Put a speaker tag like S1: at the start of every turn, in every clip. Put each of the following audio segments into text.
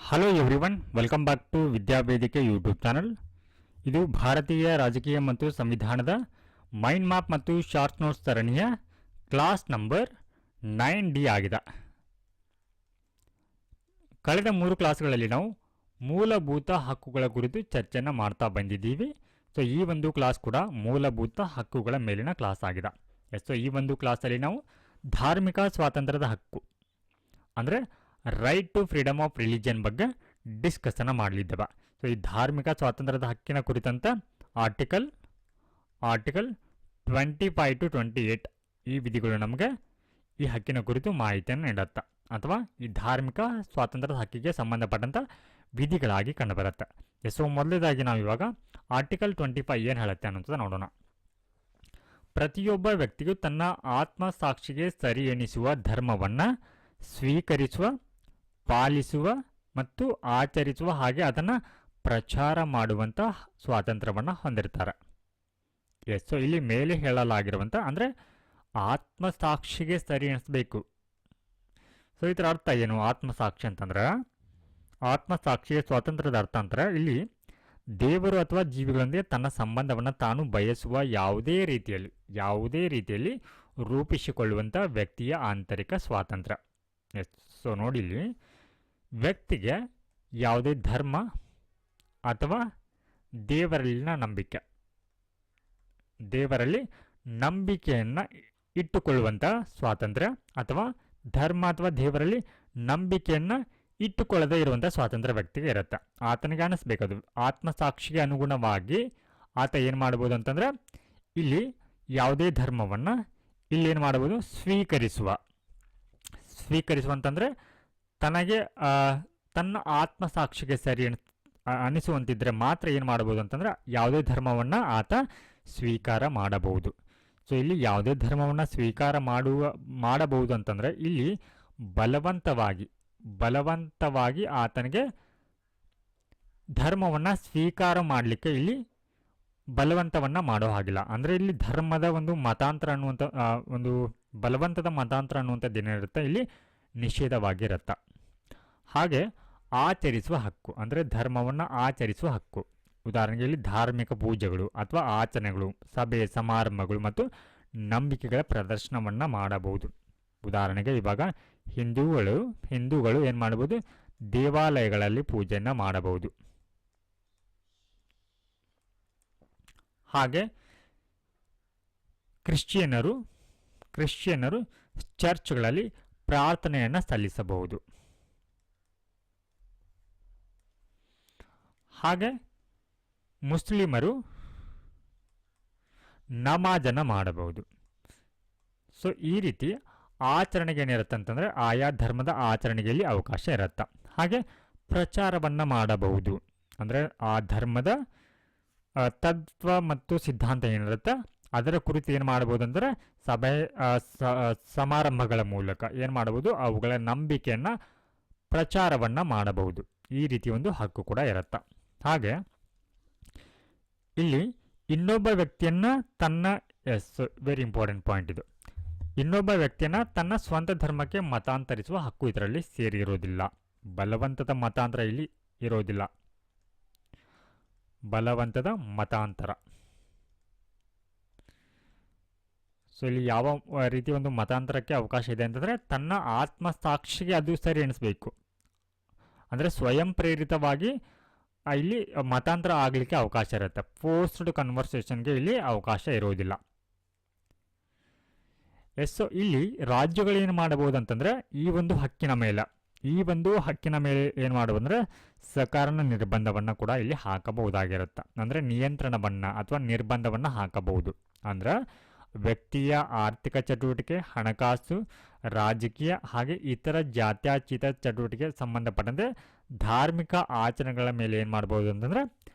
S1: Hello everyone, welcome back to Vidyavedike YouTube channel. ಇದು ಭಾರತೀಯ ರಾಜಕೀಯ ಮತ್ತು ಸಂವಿಧಾನದ ಮೈಂಡ್ ಮ್ಯಾಪ್ ಮತ್ತು ಶಾರ್ಟ್ ನೋಟ್ಸ್ ಸರಣಿಯ ಕ್ಲಾಸ್ ನಂಬರ್ 9D ಆಗಿದೆ. ಕಳೆದ 3 ಕ್ಲಾಸ್ಗಳಲ್ಲಿ ನಾವು ಮೂಲಭೂತ ಹಕ್ಕುಗಳ ಕುರಿತು ಚರ್ಚೆಯನ್ನು ಮಾಡ್ತಾ ಬಂದಿದ್ದೀವಿ. ಸೊ ಈ ಒಂದು ಕ್ಲಾಸ್ ಕೂಡ ಮೂಲಭೂತ ಹಕ್ಕುಗಳ ಮೇಲಿನ ಕ್ಲಾಸ್ ಆಗಿದೆ. ಸೊ ಈ ಒಂದು ಕ್ಲಾಸಲ್ಲಿ ನಾವು ಧಾರ್ಮಿಕ ಸ್ವಾತಂತ್ರ್ಯದ ಹಕ್ಕು ಅಂದರೆ right to freedom of religion ಬಗ್ಗೆ ಡಿಸ್ಕಸನ್ನು ಮಾಡಲಿದ್ದೇವೆ. ಸೊ ಈ ಧಾರ್ಮಿಕ ಸ್ವಾತಂತ್ರ್ಯದ ಹಕ್ಕಿನ ಕುರಿತಂತೆ ಆರ್ಟಿಕಲ್ 25 to 28 ಈ ವಿಧಿಗಳು ನಮಗೆ ಈ ಹಕ್ಕಿನ ಕುರಿತು ಮಾಹಿತಿಯನ್ನು ನೀಡುತ್ತೆ, ಅಥವಾ ಈ ಧಾರ್ಮಿಕ ಸ್ವಾತಂತ್ರ್ಯದ ಹಕ್ಕಿಗೆ ಸಂಬಂಧಪಟ್ಟಂಥ ವಿಧಿಗಳಾಗಿ ಕಂಡುಬರುತ್ತೆ. ಸೊ ಮೊದಲನೇದಾಗಿ ನಾವು ಇವಾಗ ಆರ್ಟಿಕಲ್ 25 ಏನು ಹೇಳುತ್ತೆ ಅನ್ನೋಂಥದ್ದು ನೋಡೋಣ. ಪ್ರತಿಯೊಬ್ಬ ವ್ಯಕ್ತಿಗೂ ತನ್ನ ಆತ್ಮಸಾಕ್ಷಿಗೆ ಸರಿ ಎನಿಸುವ ಧರ್ಮವನ್ನು ಸ್ವೀಕರಿಸುವ, ಪಾಲಿಸುವ ಮತ್ತು ಆಚರಿಸುವ ಹಾಗೆ ಅದನ್ನು ಪ್ರಚಾರ ಮಾಡುವಂಥ ಸ್ವಾತಂತ್ರ್ಯವನ್ನು ಹೊಂದಿರ್ತಾರೆ. ಸೊ ಇಲ್ಲಿ ಮೇಲೆ ಹೇಳಲಾಗಿರುವಂಥ ಅಂದರೆ ಆತ್ಮಸಾಕ್ಷಿಗೆ ಸರಿ ಎನಿಸಬೇಕು. ಸೊ ಇದರ ಅರ್ಥ ಏನು? ಆತ್ಮಸಾಕ್ಷಿ ಅಂತಂದ್ರೆ, ಆತ್ಮಸಾಕ್ಷಿಯ ಸ್ವಾತಂತ್ರ್ಯದ ಅರ್ಥ ಅಂದ್ರೆ ಇಲ್ಲಿ ದೇವರು ಅಥವಾ ಜೀವಿಗಳೊಂದಿಗೆ ತನ್ನ ಸಂಬಂಧವನ್ನು ತಾನು ಬಯಸುವ ಯಾವುದೇ ರೀತಿಯಲ್ಲಿ ರೂಪಿಸಿಕೊಳ್ಳುವಂಥ ವ್ಯಕ್ತಿಯ ಆಂತರಿಕ ಸ್ವಾತಂತ್ರ್ಯ. ಸೊ ನೋಡಿ, ಇಲ್ಲಿ ವ್ಯಕ್ತಿಗೆ ಯಾವುದೇ ಧರ್ಮ ಅಥವಾ ದೇವರಲ್ಲಿ ನಂಬಿಕೆಯನ್ನು ಇಟ್ಟುಕೊಳ್ಳುವಂಥ ಸ್ವಾತಂತ್ರ್ಯ, ಅಥವಾ ಧರ್ಮ ಅಥವಾ ದೇವರಲ್ಲಿ ನಂಬಿಕೆಯನ್ನು ಇಟ್ಟುಕೊಳ್ಳದೇ ಇರುವಂಥ ಸ್ವಾತಂತ್ರ್ಯ ವ್ಯಕ್ತಿಗೆ ಇರುತ್ತೆ. ಆತನಿಗೆ ಅನಿಸ್ಬೇಕದು ಆತ್ಮಸಾಕ್ಷಿಗೆ ಅನುಗುಣವಾಗಿ ಆತ ಏನು ಮಾಡ್ಬೋದು ಅಂತಂದರೆ, ಇಲ್ಲಿ ಯಾವುದೇ ಧರ್ಮವನ್ನು ಇಲ್ಲಿ ಏನು ಮಾಡ್ಬೋದು, ಸ್ವೀಕರಿಸುವಂತಂದರೆ ತನಗೆ ತನ್ನ ಆತ್ಮಸಾಕ್ಷಿಗೆ ಸರಿ ಅನಿಸುವಂತಿದ್ರೆ ಮಾತ್ರ ಏನು ಮಾಡ್ಬೋದು ಅಂತಂದ್ರೆ ಯಾವುದೇ ಧರ್ಮವನ್ನು ಆತ ಸ್ವೀಕಾರ ಮಾಡಬಹುದು. ಸೊ ಇಲ್ಲಿ ಯಾವುದೇ ಧರ್ಮವನ್ನು ಸ್ವೀಕಾರ ಮಾಡಬಹುದು ಅಂತಂದರೆ ಇಲ್ಲಿ ಬಲವಂತವಾಗಿ ಆತನಿಗೆ ಧರ್ಮವನ್ನು ಸ್ವೀಕಾರ ಮಾಡಲಿಕ್ಕೆ ಇಲ್ಲಿ ಬಲವಂತವನ್ನು ಮಾಡೋ ಹಾಗಿಲ್ಲ. ಅಂದರೆ ಇಲ್ಲಿ ಧರ್ಮದ ಒಂದು ಮತಾಂತರ ಅನ್ನುವಂಥ ಒಂದು ಬಲವಂತದ ಮತಾಂತರ ಅನ್ನುವಂಥದ್ದು ಏನಿರುತ್ತೆ ಇಲ್ಲಿ ನಿಷೇಧವಾಗಿರುತ್ತೆ. ಹಾಗೆ ಆಚರಿಸುವ ಹಕ್ಕು ಅಂದರೆ ಧರ್ಮವನ್ನು ಆಚರಿಸುವ ಹಕ್ಕು. ಉದಾಹರಣೆಗೆ ಇಲ್ಲಿ ಧಾರ್ಮಿಕ ಪೂಜೆಗಳು ಅಥವಾ ಆಚರಣೆಗಳು, ಸಭೆ ಸಮಾರಂಭಗಳು ಮತ್ತು ನಂಬಿಕೆಗಳ ಪ್ರದರ್ಶನವನ್ನು ಮಾಡಬಹುದು. ಉದಾಹರಣೆಗೆ ಇವಾಗ ಹಿಂದೂಗಳು ಏನು ಮಾಡಬಹುದು, ದೇವಾಲಯಗಳಲ್ಲಿ ಪೂಜೆಯನ್ನು ಮಾಡಬಹುದು. ಹಾಗೆ ಕ್ರಿಶ್ಚಿಯನ್ನರು ಚರ್ಚ್ಗಳಲ್ಲಿ ಪ್ರಾರ್ಥನೆಯನ್ನು ಸಲ್ಲಿಸಬಹುದು. ಹಾಗೆ ಮುಸ್ಲಿಮರು ನಮಾಜನ್ನು ಮಾಡಬಹುದು. ಸೊ ಈ ರೀತಿ ಆಚರಣೆಗೆ ಏನಿರುತ್ತೆ ಅಂತಂದರೆ ಆಯಾ ಧರ್ಮದ ಆಚರಣೆಯಲ್ಲಿ ಅವಕಾಶ ಇರುತ್ತೆ. ಹಾಗೆ ಪ್ರಚಾರವನ್ನು ಮಾಡಬಹುದು, ಅಂದರೆ ಆ ಧರ್ಮದ ತತ್ವ ಮತ್ತು ಸಿದ್ಧಾಂತ ಏನಿರುತ್ತೆ ಅದರ ಕುರಿತು ಏನು ಮಾಡ್ಬೋದು ಅಂದರೆ ಸಭೆ ಸಮಾರಂಭಗಳ ಮೂಲಕ ಏನು ಮಾಡಬಹುದು, ಅವುಗಳ ನಂಬಿಕೆಯನ್ನು ಪ್ರಚಾರವನ್ನು ಮಾಡಬಹುದು. ಈ ರೀತಿ ಒಂದು ಹಕ್ಕು ಕೂಡ ಇರುತ್ತೆ. ಹಾಗೆ ಇಲ್ಲಿ ಇನ್ನೊಬ್ಬ ವ್ಯಕ್ತಿಯನ್ನು ವೆರಿ ಇಂಪಾರ್ಟೆಂಟ್ ಪಾಯಿಂಟ್ ಇದು, ಇನ್ನೊಬ್ಬ ವ್ಯಕ್ತಿಯನ್ನು ತನ್ನ ಸ್ವಂತ ಧರ್ಮಕ್ಕೆ ಮತಾಂತರಿಸುವ ಹಕ್ಕು ಇದರಲ್ಲಿ ಸೇರಿರೋದಿಲ್ಲ. ಬಲವಂತದ ಮತಾಂತರ ಇಲ್ಲಿ ಇರೋದಿಲ್ಲ. ಬಲವಂತದ ಮತಾಂತರ, ಸೊ ಇಲ್ಲಿ ಯಾವ ರೀತಿ ಒಂದು ಮತಾಂತರಕ್ಕೆ ಅವಕಾಶ ಇದೆ ಅಂತಂದರೆ ತನ್ನ ಆತ್ಮಸಾಕ್ಷಿಗೆ ಅದು ಸರಿ ಎಣಿಸಬೇಕು. ಅಂದರೆ ಸ್ವಯಂ ಪ್ರೇರಿತವಾಗಿ ಇಲ್ಲಿ ಮತಾಂತರ ಆಗಲಿಕ್ಕೆ ಅವಕಾಶ ಇರುತ್ತೆ. ಫೋರ್ಸ್ಡ್ ಕನ್ವರ್ಸೇಷನ್ಗೆ ಇಲ್ಲಿ ಅವಕಾಶ ಇರೋದಿಲ್ಲ. ಸೊ ಇಲ್ಲಿ ರಾಜ್ಯಗಳೇನು ಮಾಡಬಹುದು ಅಂತಂದರೆ ಈ ಒಂದು ಹಕ್ಕಿನ ಮೇಲೆ ಏನು ಮಾಡಬಹುದು ಅಂದರೆ ಸಕಾರಣ ನಿರ್ಬಂಧವನ್ನು ಕೂಡ ಇಲ್ಲಿ ಹಾಕಬಹುದಾಗಿರುತ್ತೆ. ಅಂದರೆ ನಿಯಂತ್ರಣವನ್ನು ಅಥವಾ ನಿರ್ಬಂಧವನ್ನು ಹಾಕಬಹುದು. ಅಂದರೆ ವ್ಯಕ್ತಿಯ ಆರ್ಥಿಕ ಚಟುವಟಿಕೆ, ಹಣಕಾಸು, ರಾಜಕೀಯ ಹಾಗೆ ಇತರ ಜಾತ್ಯತೀತ ಚಟುವಟಿಕೆ ಸಂಬಂಧಪಟ್ಟಂತೆ ಧಾರ್ಮಿಕ ಆಚರಣೆಗಳ ಮೇಲೆ ಏನು ಮಾಡ್ಬೋದು ಅಂತಂದರೆ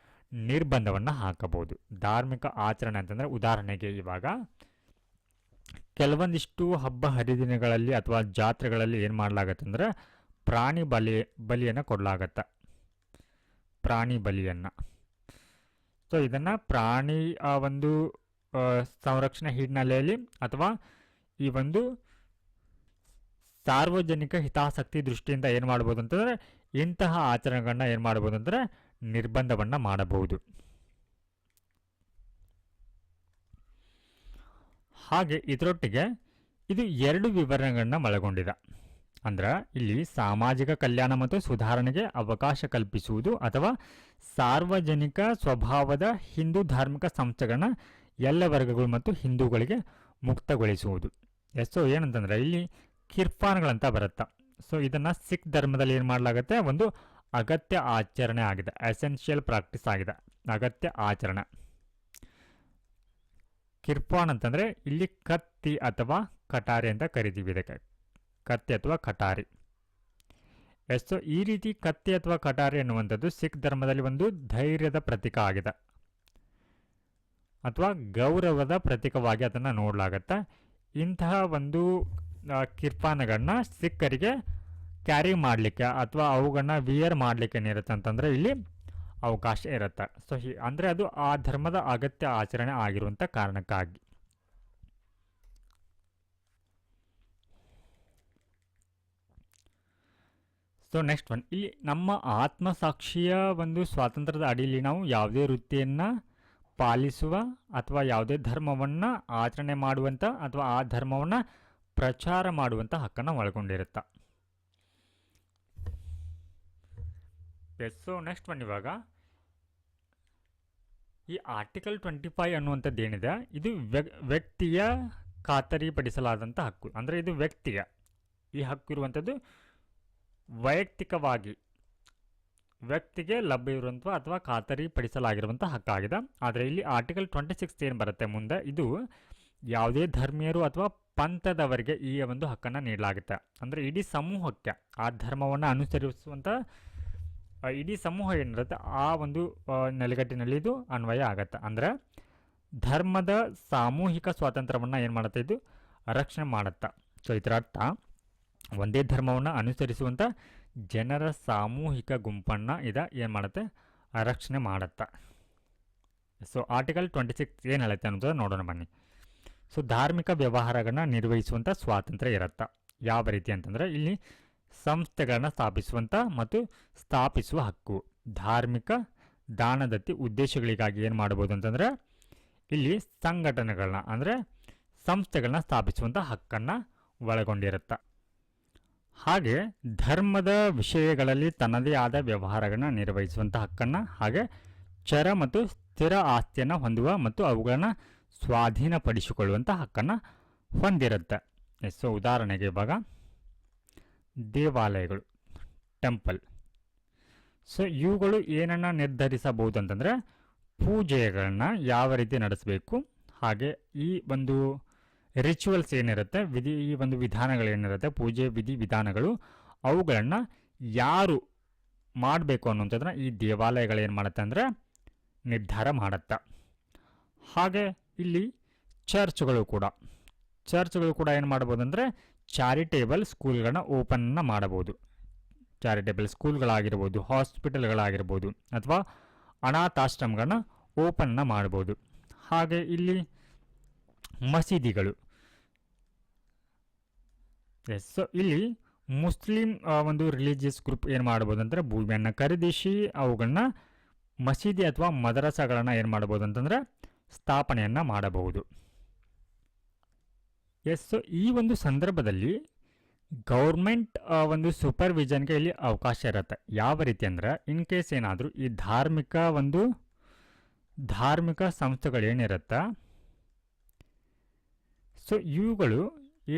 S1: ನಿರ್ಬಂಧವನ್ನು ಹಾಕಬಹುದು. ಧಾರ್ಮಿಕ ಆಚರಣೆ ಅಂತಂದರೆ ಉದಾಹರಣೆಗೆ ಇವಾಗ ಕೆಲವೊಂದಿಷ್ಟು ಹಬ್ಬ ಹರಿದಿನಗಳಲ್ಲಿ ಅಥವಾ ಜಾತ್ರೆಗಳಲ್ಲಿ ಏನು ಮಾಡಲಾಗತ್ತೆ ಅಂದರೆ ಪ್ರಾಣಿ ಬಲಿಯನ್ನು ಕೊಡಲಾಗತ್ತೆ. ಪ್ರಾಣಿ ಬಲಿಯನ್ನು, ಸೊ ಇದನ್ನು ಪ್ರಾಣಿ ಒಂದು ಸಂರಕ್ಷಣೆ ಹಿನ್ನೆಲೆಯಲ್ಲಿ ಅಥವಾ ಈ ಒಂದು ಸಾರ್ವಜನಿಕ ಹಿತಾಸಕ್ತಿ ದೃಷ್ಟಿಯಿಂದ ಏನು ಮಾಡ್ಬೋದು ಅಂತಂದರೆ ಇಂತಹ ಆಚರಣೆಗಳನ್ನ ಏನು ಮಾಡಬಹುದು ಅಂದರೆ ನಿರ್ಬಂಧವನ್ನು ಮಾಡಬಹುದು. ಹಾಗೆ ಇದರೊಟ್ಟಿಗೆ ಇದು 2 ವಿವರಣೆಗಳನ್ನ ಒಳಗೊಂಡಿದೆ. ಅಂದ್ರೆ ಇಲ್ಲಿ ಸಾಮಾಜಿಕ ಕಲ್ಯಾಣ ಮತ್ತು ಸುಧಾರಣೆಗೆ ಅವಕಾಶ ಕಲ್ಪಿಸುವುದು ಅಥವಾ ಸಾರ್ವಜನಿಕ ಸ್ವಭಾವದ ಹಿಂದೂ ಧಾರ್ಮಿಕ ಸಂಸ್ಥೆಗಳನ್ನ ಎಲ್ಲ ವರ್ಗಗಳು ಮತ್ತು ಹಿಂದೂಗಳಿಗೆ ಮುಕ್ತಗೊಳಿಸುವುದು. ಸೊ ಏನಂತಂದ್ರೆ ಇಲ್ಲಿ ಕಿರ್ಪಾನ್ಗಳಂತ ಬರುತ್ತೆ. ಸೊ ಇದನ್ನ ಸಿಖ್ ಧರ್ಮದಲ್ಲಿ ಏನು ಮಾಡಲಾಗುತ್ತೆ, ಒಂದು ಅಗತ್ಯ ಆಚರಣೆ ಆಗಿದೆ, ಎಸೆನ್ಷಿಯಲ್ ಪ್ರಾಕ್ಟೀಸ್ ಆಗಿದೆ, ಅಗತ್ಯ ಆಚರಣೆ. ಕಿರ್ಪಾನ್ ಅಂತಂದ್ರೆ ಇಲ್ಲಿ ಕತ್ತಿ ಅಥವಾ ಕಟಾರಿ ಅಂತ ಕರಿತೀವಿ ಇದಕ್ಕೆ, ಕತ್ತಿ ಅಥವಾ ಕಟಾರಿ. ಸೊ ಈ ರೀತಿ ಕತ್ತಿ ಅಥವಾ ಕಟಾರಿ ಎನ್ನುವಂಥದ್ದು ಸಿಖ್ ಧರ್ಮದಲ್ಲಿ ಒಂದು ಧೈರ್ಯದ ಪ್ರತೀಕ ಆಗಿದೆ ಅಥವಾ ಗೌರವದ ಪ್ರತೀಕವಾಗಿ ಅದನ್ನು ನೋಡಲಾಗತ್ತೆ. ಇಂತಹ ಒಂದು ಕಿರ್ಪಾನ್ಗಳನ್ನ ಸಿಖ್ಖರಿಗೆ ಕ್ಯಾರಿ ಮಾಡಲಿಕ್ಕೆ ಅಥವಾ ಅವುಗಳನ್ನ ವಿಯರ್ ಮಾಡಲಿಕ್ಕೆ ಏನಿರುತ್ತೆ ಅಂತಂದರೆ ಇಲ್ಲಿ ಅವಕಾಶ ಇರುತ್ತೆ. ಸೊ ಅಂದರೆ ಅದು ಆ ಧರ್ಮದ ಅಗತ್ಯ ಆಚರಣೆ ಆಗಿರುವಂಥ ಕಾರಣಕ್ಕಾಗಿ. ಸೊ ನೆಕ್ಸ್ಟ್ ಒನ್, ಇಲ್ಲಿ ನಮ್ಮ ಆತ್ಮಸಾಕ್ಷಿಯ ಒಂದು ಸ್ವಾತಂತ್ರ್ಯದ ಅಡಿಯಲ್ಲಿ ನಾವು ಯಾವುದೇ ವೃತ್ತಿಯನ್ನು ಪಾಲಿಸುವ ಅಥವಾ ಯಾವುದೇ ಧರ್ಮವನ್ನು ಆಚರಣೆ ಮಾಡುವಂಥ ಅಥವಾ ಆ ಧರ್ಮವನ್ನು ಪ್ರಚಾರ ಮಾಡುವಂಥ ಹಕ್ಕನ್ನು ಒಳಗೊಂಡಿರುತ್ತೆ. ಸೊ ನೆಕ್ಸ್ಟ್ ಒನ್, ಇವಾಗ ಈ ಆರ್ಟಿಕಲ್ 25 ಅನ್ನುವಂಥದ್ದು ಏನಿದೆ, ಇದು ವ್ಯಕ್ತಿಯ ಖಾತರಿಪಡಿಸಲಾದಂಥ ಹಕ್ಕು. ಅಂದರೆ ಇದು ವ್ಯಕ್ತಿಗೆ ಈ ಹಕ್ಕು ಇರುವಂಥದ್ದು ವೈಯಕ್ತಿಕವಾಗಿ ವ್ಯಕ್ತಿಗೆ ಲಭ್ಯ ಇರುವಂಥ ಅಥವಾ ಖಾತರಿಪಡಿಸಲಾಗಿರುವಂಥ ಹಕ್ಕಾಗಿದೆ. ಆದರೆ ಇಲ್ಲಿ ಆರ್ಟಿಕಲ್ 26 ಏನು ಬರುತ್ತೆ ಮುಂದೆ, ಇದು ಯಾವುದೇ ಧರ್ಮೀಯರು ಅಥವಾ ಪಂಥದವರಿಗೆ ಈ ಒಂದು ಹಕ್ಕನ್ನು ನೀಡಲಾಗುತ್ತೆ. ಅಂದರೆ ಇಡೀ ಸಮೂಹಕ್ಕೆ ಆ ಧರ್ಮವನ್ನು ಅನುಸರಿಸುವಂಥ ಇಡೀ ಸಮೂಹ ಏನಿರುತ್ತೆ ಆ ಒಂದು ನೆಲೆಗಟ್ಟಿನಲ್ಲಿ ಇದು ಅನ್ವಯ ಆಗತ್ತೆ. ಅಂದರೆ ಧರ್ಮದ ಸಾಮೂಹಿಕ ಸ್ವಾತಂತ್ರ್ಯವನ್ನು ಏನು ಮಾಡುತ್ತೆ, ಇದು ರಕ್ಷಣೆ ಮಾಡುತ್ತೆ. ಸೊ ಇದರ ಅರ್ಥ ಒಂದೇ ಧರ್ಮವನ್ನು ಅನುಸರಿಸುವಂಥ ಜನರ ಸಾಮೂಹಿಕ ಗುಂಪನ್ನು ಏನು ಮಾಡುತ್ತೆ, ರಕ್ಷಣೆ ಮಾಡುತ್ತೆ. ಸೊ ಆರ್ಟಿಕಲ್ 26 ಏನು ಹೇಳುತ್ತೆ ಅನ್ನೋದು ನೋಡೋಣ ಬನ್ನಿ. ಸೊ ಧಾರ್ಮಿಕ ವ್ಯವಹಾರಗಳನ್ನ ನಿರ್ವಹಿಸುವಂಥ ಸ್ವಾತಂತ್ರ್ಯ ಇರುತ್ತೆ. ಯಾವ ರೀತಿ ಅಂತಂದರೆ ಇಲ್ಲಿ ಸಂಸ್ಥೆಗಳನ್ನ ಸ್ಥಾಪಿಸುವಂಥ ಮತ್ತು ಸ್ಥಾಪಿಸುವ ಹಕ್ಕು, ಧಾರ್ಮಿಕ ದಾನದತ್ತಿ ಉದ್ದೇಶಗಳಿಗಾಗಿ ಏನು ಮಾಡ್ಬೋದು ಅಂತಂದರೆ ಇಲ್ಲಿ ಸಂಘಟನೆಗಳನ್ನ ಅಂದರೆ ಸಂಸ್ಥೆಗಳನ್ನ ಸ್ಥಾಪಿಸುವಂಥ ಹಕ್ಕನ್ನು ಒಳಗೊಂಡಿರುತ್ತೆ. ಹಾಗೆ ಧರ್ಮದ ವಿಷಯಗಳಲ್ಲಿ ತನ್ನದೇ ಆದ ವ್ಯವಹಾರಗಳನ್ನ ನಿರ್ವಹಿಸುವಂಥ ಹಕ್ಕನ್ನು, ಹಾಗೆ ಚರ ಮತ್ತು ಸ್ಥಿರ ಆಸ್ತಿಯನ್ನು ಹೊಂದುವ ಮತ್ತು ಅವುಗಳನ್ನು ಸ್ವಾಧೀನಪಡಿಸಿಕೊಳ್ಳುವಂಥ ಹಕ್ಕನ್ನು ಹೊಂದಿರುತ್ತೆ. ಸೊ ಉದಾಹರಣೆಗೆ ಇವಾಗ ದೇವಾಲಯಗಳು, ಟೆಂಪಲ್. ಸೊ ಇವುಗಳು ಏನನ್ನು ನಿರ್ಧರಿಸಬಹುದು ಅಂತಂದರೆ ಪೂಜೆಗಳನ್ನ ಯಾವ ರೀತಿ ನಡೆಸಬೇಕು, ಹಾಗೆ ಈ ಒಂದು ರಿಚುವಲ್ಸ್ ಏನಿರುತ್ತೆ, ಈ ಒಂದು ವಿಧಾನಗಳೇನಿರುತ್ತೆ, ಪೂಜೆ ವಿಧಿ ವಿಧಾನಗಳು, ಅವುಗಳನ್ನು ಯಾರು ಮಾಡಬೇಕು ಅನ್ನುವಂಥದ್ದನ್ನ ಈ ದೇವಾಲಯಗಳೇನು ಮಾಡುತ್ತೆ ಅಂದರೆ ನಿರ್ಧಾರ ಮಾಡುತ್ತೆ. ಹಾಗೆ ಇಲ್ಲಿ ಚರ್ಚ್ಗಳು ಕೂಡ ಏನು ಮಾಡ್ಬೋದು ಅಂದರೆ ಚಾರಿಟೇಬಲ್ ಸ್ಕೂಲ್ಗಳನ್ನ ಓಪನ್ನ ಮಾಡಬಹುದು. ಚಾರಿಟೇಬಲ್ ಸ್ಕೂಲ್ಗಳಾಗಿರ್ಬೋದು, ಹಾಸ್ಪಿಟಲ್ಗಳಾಗಿರ್ಬೋದು ಅಥವಾ ಅನಾಥಾಶ್ರಮಗಳನ್ನ ಓಪನ್ನ ಮಾಡ್ಬೋದು. ಹಾಗೆ ಇಲ್ಲಿ ಮಸೀದಿಗಳು. ಸೊ ಇಲ್ಲಿ ಮುಸ್ಲಿಂ ಒಂದು ರಿಲಿಜಿಯಸ್ ಗ್ರೂಪ್ ಏನು ಮಾಡ್ಬೋದು ಅಂದರೆ ಭೂಮಿಯನ್ನು ಖರೀದಿಸಿ ಅವುಗಳನ್ನ ಮಸೀದಿ ಅಥವಾ ಮದರಸಾಗಳನ್ನು ಏನು ಮಾಡ್ಬೋದು ಅಂತಂದರೆ ಸ್ಥಾಪನೆಯನ್ನು ಮಾಡಬಹುದು. ಸೊ ಈ ಒಂದು ಸಂದರ್ಭದಲ್ಲಿ ಗೌರ್ಮೆಂಟ್ ಒಂದು ಸೂಪರ್ವಿಷನ್ಗೆ ಇಲ್ಲಿ ಅವಕಾಶ ಇರುತ್ತೆ. ಯಾವ ರೀತಿ ಅಂದರೆ ಇನ್ ಕೇಸ್ ಏನಾದರೂ ಈ ಧಾರ್ಮಿಕ ಸಂಸ್ಥೆಗಳು ಏನಿರುತ್ತೆ, ಸೊ ಇವುಗಳು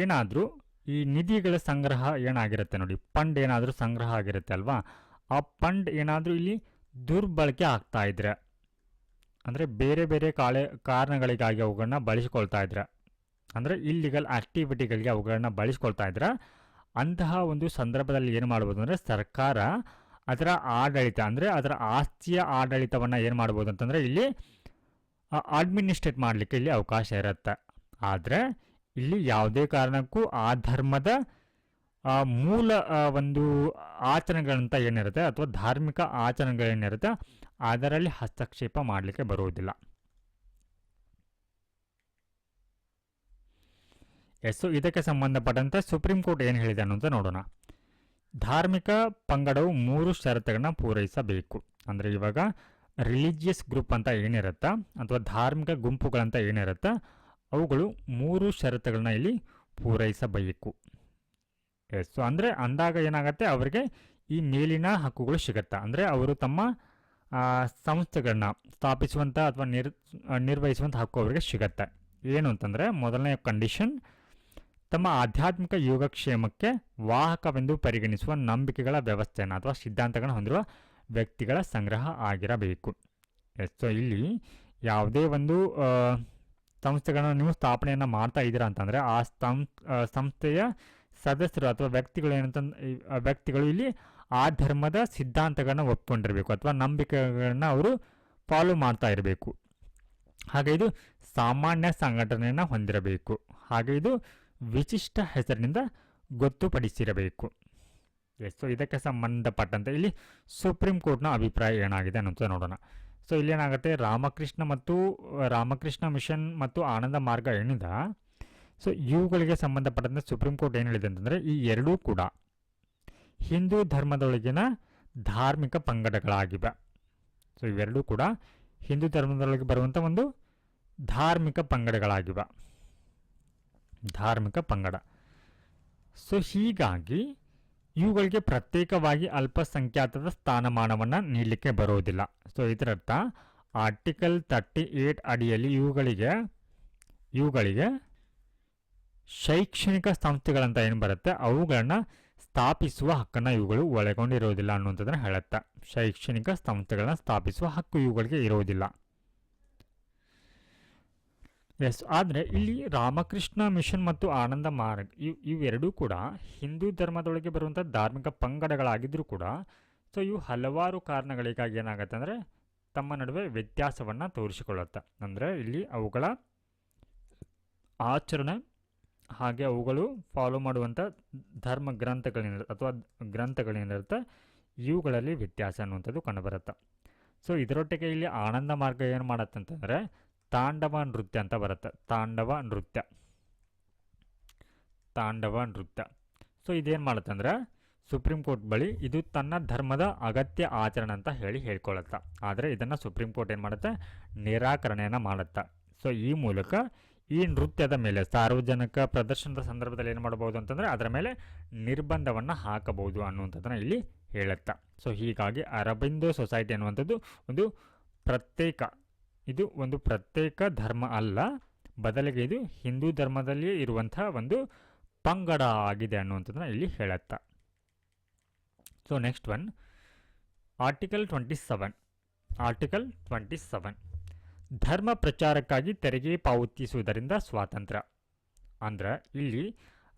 S1: ಏನಾದರೂ ಈ ನಿಧಿಗಳ ಸಂಗ್ರಹ ಏನಾಗಿರುತ್ತೆ ನೋಡಿ, ಫಂಡ್ ಏನಾದರೂ ಸಂಗ್ರಹ ಆಗಿರುತ್ತೆ ಅಲ್ವಾ, ಆ ಫಂಡ್ ಏನಾದರೂ ಇಲ್ಲಿ ದುರ್ಬಳಕೆ ಆಗ್ತಾ ಇದ್ರೆ ಅಂದರೆ ಬೇರೆ ಬೇರೆ ಕಾರಣಗಳಿಗಾಗಿ ಅವುಗಳನ್ನ ಬಳಸಿಕೊಳ್ತಾ ಇದ್ರೆ, ಅಂದರೆ ಇಲ್ಲಿಗಲ್ ಆಕ್ಟಿವಿಟಿಗಳಿಗೆ ಅವುಗಳನ್ನ ಬಳಸ್ಕೊಳ್ತಾ ಇದ್ರೆ, ಅಂತಹ ಒಂದು ಸಂದರ್ಭದಲ್ಲಿ ಏನು ಮಾಡ್ಬೋದು ಅಂದರೆ ಸರ್ಕಾರ ಅದರ ಆಡಳಿತ ಅಂದರೆ ಅದರ ಆಸ್ತಿಯ ಆಡಳಿತವನ್ನು ಏನು ಮಾಡ್ಬೋದು ಅಂತಂದರೆ ಇಲ್ಲಿ ಅಡ್ಮಿನಿಸ್ಟ್ರೇಟ್ ಮಾಡಲಿಕ್ಕೆ ಇಲ್ಲಿ ಅವಕಾಶ ಇರುತ್ತೆ. ಆದರೆ ಇಲ್ಲಿ ಯಾವುದೇ ಕಾರಣಕ್ಕೂ ಆ ಧರ್ಮದ ಮೂಲ ಒಂದು ಆಚರಣೆಗಳಂತ ಏನಿರುತ್ತೆ ಅಥವಾ ಧಾರ್ಮಿಕ ಆಚರಣೆಗಳೇನಿರುತ್ತೆ ಅದರಲ್ಲಿ ಹಸ್ತಕ್ಷೇಪ ಮಾಡಲಿಕ್ಕೆ ಬರುವುದಿಲ್ಲ. ಸೊ ಇದಕ್ಕೆ ಸಂಬಂಧಪಟ್ಟಂತೆ ಸುಪ್ರೀಂ ಕೋರ್ಟ್ ಏನು ಹೇಳಿದೆ ಅನ್ನೋದು ನೋಡೋಣ. ಧಾರ್ಮಿಕ ಪಂಗಡವು 3 ಷರತ್ತುಗಳನ್ನ ಪೂರೈಸಬೇಕು. ಅಂದರೆ ಇವಾಗ ರಿಲಿಜಿಯಸ್ ಗ್ರೂಪ್ ಅಂತ ಏನಿರುತ್ತಾ ಅಥವಾ ಧಾರ್ಮಿಕ ಗುಂಪುಗಳಂತ ಏನಿರುತ್ತಾ ಅವುಗಳು 3 ಷರತ್ತುಗಳನ್ನ ಇಲ್ಲಿ ಪೂರೈಸಬೇಕು. ಎಸ್, ಸೊ ಅಂದರೆ ಅಂದಾಗ ಏನಾಗುತ್ತೆ, ಅವರಿಗೆ ಈ ಮೇಲಿನ ಹಕ್ಕುಗಳು ಸಿಗುತ್ತಾ. ಅಂದರೆ ಅವರು ತಮ್ಮ ಸಂಸ್ಥೆಗಳನ್ನ ಸ್ಥಾಪಿಸುವಂಥ ಅಥವಾ ನಿರ್ವಹಿಸುವಂಥ ಹಕ್ಕು ಅವರಿಗೆ ಸಿಗತ್ತೆ. ಏನು ಅಂತಂದರೆ ಮೊದಲನೇ ಕಂಡೀಷನ್, ತಮ್ಮ ಆಧ್ಯಾತ್ಮಿಕ ಯೋಗಕ್ಷೇಮಕ್ಕೆ ವಾಹಕವೆಂದು ಪರಿಗಣಿಸುವ ನಂಬಿಕೆಗಳ ವ್ಯವಸ್ಥೆಯನ್ನು ಅಥವಾ ಸಿದ್ಧಾಂತಗಳನ್ನು ಹೊಂದಿರುವ ವ್ಯಕ್ತಿಗಳ ಸಂಗ್ರಹ ಆಗಿರಬೇಕು. ಎಸ್, ಸೊ ಇಲ್ಲಿ ಯಾವುದೇ ಒಂದು ಸಂಸ್ಥೆಗಳನ್ನು ನೀವು ಸ್ಥಾಪನೆಯನ್ನು ಮಾಡ್ತಾ ಇದ್ದೀರಾ ಅಂತಂದರೆ ಆ ಸಂಸ್ಥೆಯ ಸದಸ್ಯರು ಅಥವಾ ವ್ಯಕ್ತಿಗಳು ಇಲ್ಲಿ ಆ ಧರ್ಮದ ಸಿದ್ಧಾಂತಗಳನ್ನ ಒಪ್ಕೊಂಡಿರಬೇಕು ಅಥವಾ ನಂಬಿಕೆಗಳನ್ನ ಅವರು ಫಾಲೋ ಮಾಡ್ತಾ ಇರಬೇಕು. ಹಾಗೆ ಇದು ಸಾಮಾನ್ಯ ಸಂಘಟನೆಯನ್ನು ಹೊಂದಿರಬೇಕು. ಹಾಗೆ ಇದು ವಿಶಿಷ್ಟ ಹೆಸರಿನಿಂದ ಗೊತ್ತುಪಡಿಸಿರಬೇಕು. ಎಸ್, ಸೊ ಇದಕ್ಕೆ ಸಂಬಂಧಪಟ್ಟಂತೆ ಇಲ್ಲಿ ಸುಪ್ರೀಂ ಕೋರ್ಟ್ನ ಅಭಿಪ್ರಾಯ ಏನಾಗಿದೆ ಅನ್ನೋದು ನೋಡೋಣ. ಸೊ ಇಲ್ಲೇನಾಗುತ್ತೆ, ರಾಮಕೃಷ್ಣ ಮಿಷನ್ ಮತ್ತು ಆನಂದ ಮಾರ್ಗ ಏನಿದೆ, ಸೊ ಇವುಗಳಿಗೆ ಸಂಬಂಧಪಟ್ಟಂತೆ ಸುಪ್ರೀಂ ಕೋರ್ಟ್ ಏನು ಹೇಳಿದೆ ಅಂತಂದರೆ ಈ ಎರಡೂ ಕೂಡ ಹಿಂದೂ ಧರ್ಮದೊಳಗಿನ ಧಾರ್ಮಿಕ ಪಂಗಡಗಳಾಗಿವೆ. ಸೊ ಇವೆರಡೂ ಕೂಡ ಹಿಂದೂ ಧರ್ಮದೊಳಗೆ ಬರುವಂಥ ಒಂದು ಧಾರ್ಮಿಕ ಪಂಗಡಗಳಾಗಿವೆ, ಧಾರ್ಮಿಕ ಪಂಗಡ. ಸೊ ಹೀಗಾಗಿ ಇವುಗಳಿಗೆ ಪ್ರತ್ಯೇಕವಾಗಿ ಅಲ್ಪಸಂಖ್ಯಾತರ ಸ್ಥಾನಮಾನವನ್ನು ನೀಡಲಿಕ್ಕೆ ಬರೋದಿಲ್ಲ. ಸೊ ಇದರರ್ಥ ಆರ್ಟಿಕಲ್ 38 ಅಡಿಯಲ್ಲಿ ಇವುಗಳಿಗೆ ಶೈಕ್ಷಣಿಕ ಸಂಸ್ಥೆಗಳಂತ ಏನು ಬರುತ್ತೆ ಅವುಗಳನ್ನು ಸ್ಥಾಪಿಸುವ ಹಕ್ಕನ್ನು ಇವುಗಳು ಒಳಗೊಂಡಿರೋದಿಲ್ಲ ಅನ್ನುವಂಥದ್ದನ್ನು ಹೇಳುತ್ತೆ. ಶೈಕ್ಷಣಿಕ ಸಂಸ್ಥೆಗಳನ್ನ ಸ್ಥಾಪಿಸುವ ಹಕ್ಕು ಇವುಗಳಿಗೆ ಇರೋದಿಲ್ಲ. ಎಸ್, ಆದರೆ ಇಲ್ಲಿ ರಾಮಕೃಷ್ಣ ಮಿಷನ್ ಮತ್ತು ಆನಂದ ಮಾರ್ಗ್ ಇವೆರಡೂ ಕೂಡ ಹಿಂದೂ ಧರ್ಮದೊಳಗೆ ಬರುವಂಥ ಧಾರ್ಮಿಕ ಪಂಗಡಗಳಾಗಿದ್ದರೂ ಕೂಡ ಸೊ ಇವು ಹಲವಾರು ಕಾರಣಗಳಿಗಾಗಿ ಏನಾಗುತ್ತೆ ಅಂದರೆ ತಮ್ಮ ನಡುವೆ ವ್ಯತ್ಯಾಸವನ್ನು ತೋರಿಸಿಕೊಳ್ಳುತ್ತೆ. ಅಂದರೆ ಇಲ್ಲಿ ಅವುಗಳ ಆಚರಣೆ ಹಾಗೆ ಅವುಗಳು ಫಾಲೋ ಮಾಡುವಂಥ ಧರ್ಮ ಗ್ರಂಥಗಳೇನಿರುತ್ತೆ ಇವುಗಳಲ್ಲಿ ವ್ಯತ್ಯಾಸ ಅನ್ನುವಂಥದ್ದು ಕಂಡುಬರುತ್ತೆ. ಸೊ ಇದರೊಟ್ಟಿಗೆ ಇಲ್ಲಿ ಆನಂದ ಮಾರ್ಗ ಏನು ಮಾಡುತ್ತೆ ಅಂತಂದರೆ ತಾಂಡವ ನೃತ್ಯ ಅಂತ ಬರುತ್ತೆ. ತಾಂಡವ ನೃತ್ಯ ಸೊ ಇದೇನು ಮಾಡುತ್ತೆ ಅಂದರೆ ಸುಪ್ರೀಂ ಕೋರ್ಟ್ ಬಳಿ ಇದು ತನ್ನ ಧರ್ಮದ ಅಗತ್ಯ ಆಚರಣೆ ಅಂತ ಹೇಳ್ಕೊಳ್ಳುತ್ತೆ. ಆದರೆ ಇದನ್ನು ಸುಪ್ರೀಂ ಕೋರ್ಟ್ ಏನು ಮಾಡುತ್ತೆ, ನಿರಾಕರಣೆಯನ್ನು ಮಾಡುತ್ತೆ. ಸೊ ಈ ಮೂಲಕ ಈ ನೃತ್ಯದ ಮೇಲೆ ಸಾರ್ವಜನಿಕ ಪ್ರದರ್ಶನದ ಸಂದರ್ಭದಲ್ಲಿ ಏನು ಮಾಡಬಹುದು ಅಂತಂದರೆ ಅದರ ಮೇಲೆ ನಿರ್ಬಂಧವನ್ನು ಹಾಕಬಹುದು ಅನ್ನುವಂಥದ್ದನ್ನು ಇಲ್ಲಿ ಹೇಳುತ್ತೆ. ಸೊ ಹೀಗಾಗಿ ಅರಬಿಂದೋ ಸೊಸೈಟಿ ಅನ್ನುವಂಥದ್ದು ಒಂದು ಪ್ರತ್ಯೇಕ ಧರ್ಮ ಅಲ್ಲ, ಬದಲಿಗೆ ಇದು ಹಿಂದೂ ಧರ್ಮದಲ್ಲಿಯೇ ಇರುವಂಥ ಒಂದು ಪಂಗಡ ಆಗಿದೆ ಅನ್ನುವಂಥದ್ದನ್ನು ಇಲ್ಲಿ ಹೇಳುತ್ತೆ. ಸೊ ನೆಕ್ಸ್ಟ್ ಒನ್, ಆರ್ಟಿಕಲ್ 27 ಧರ್ಮ ಪ್ರಚಾರಕ್ಕಾಗಿ ತೆರಿಗೆ ಪಾವತಿಸುವುದರಿಂದ ಸ್ವಾತಂತ್ರ್ಯ. ಅಂದರೆ ಇಲ್ಲಿ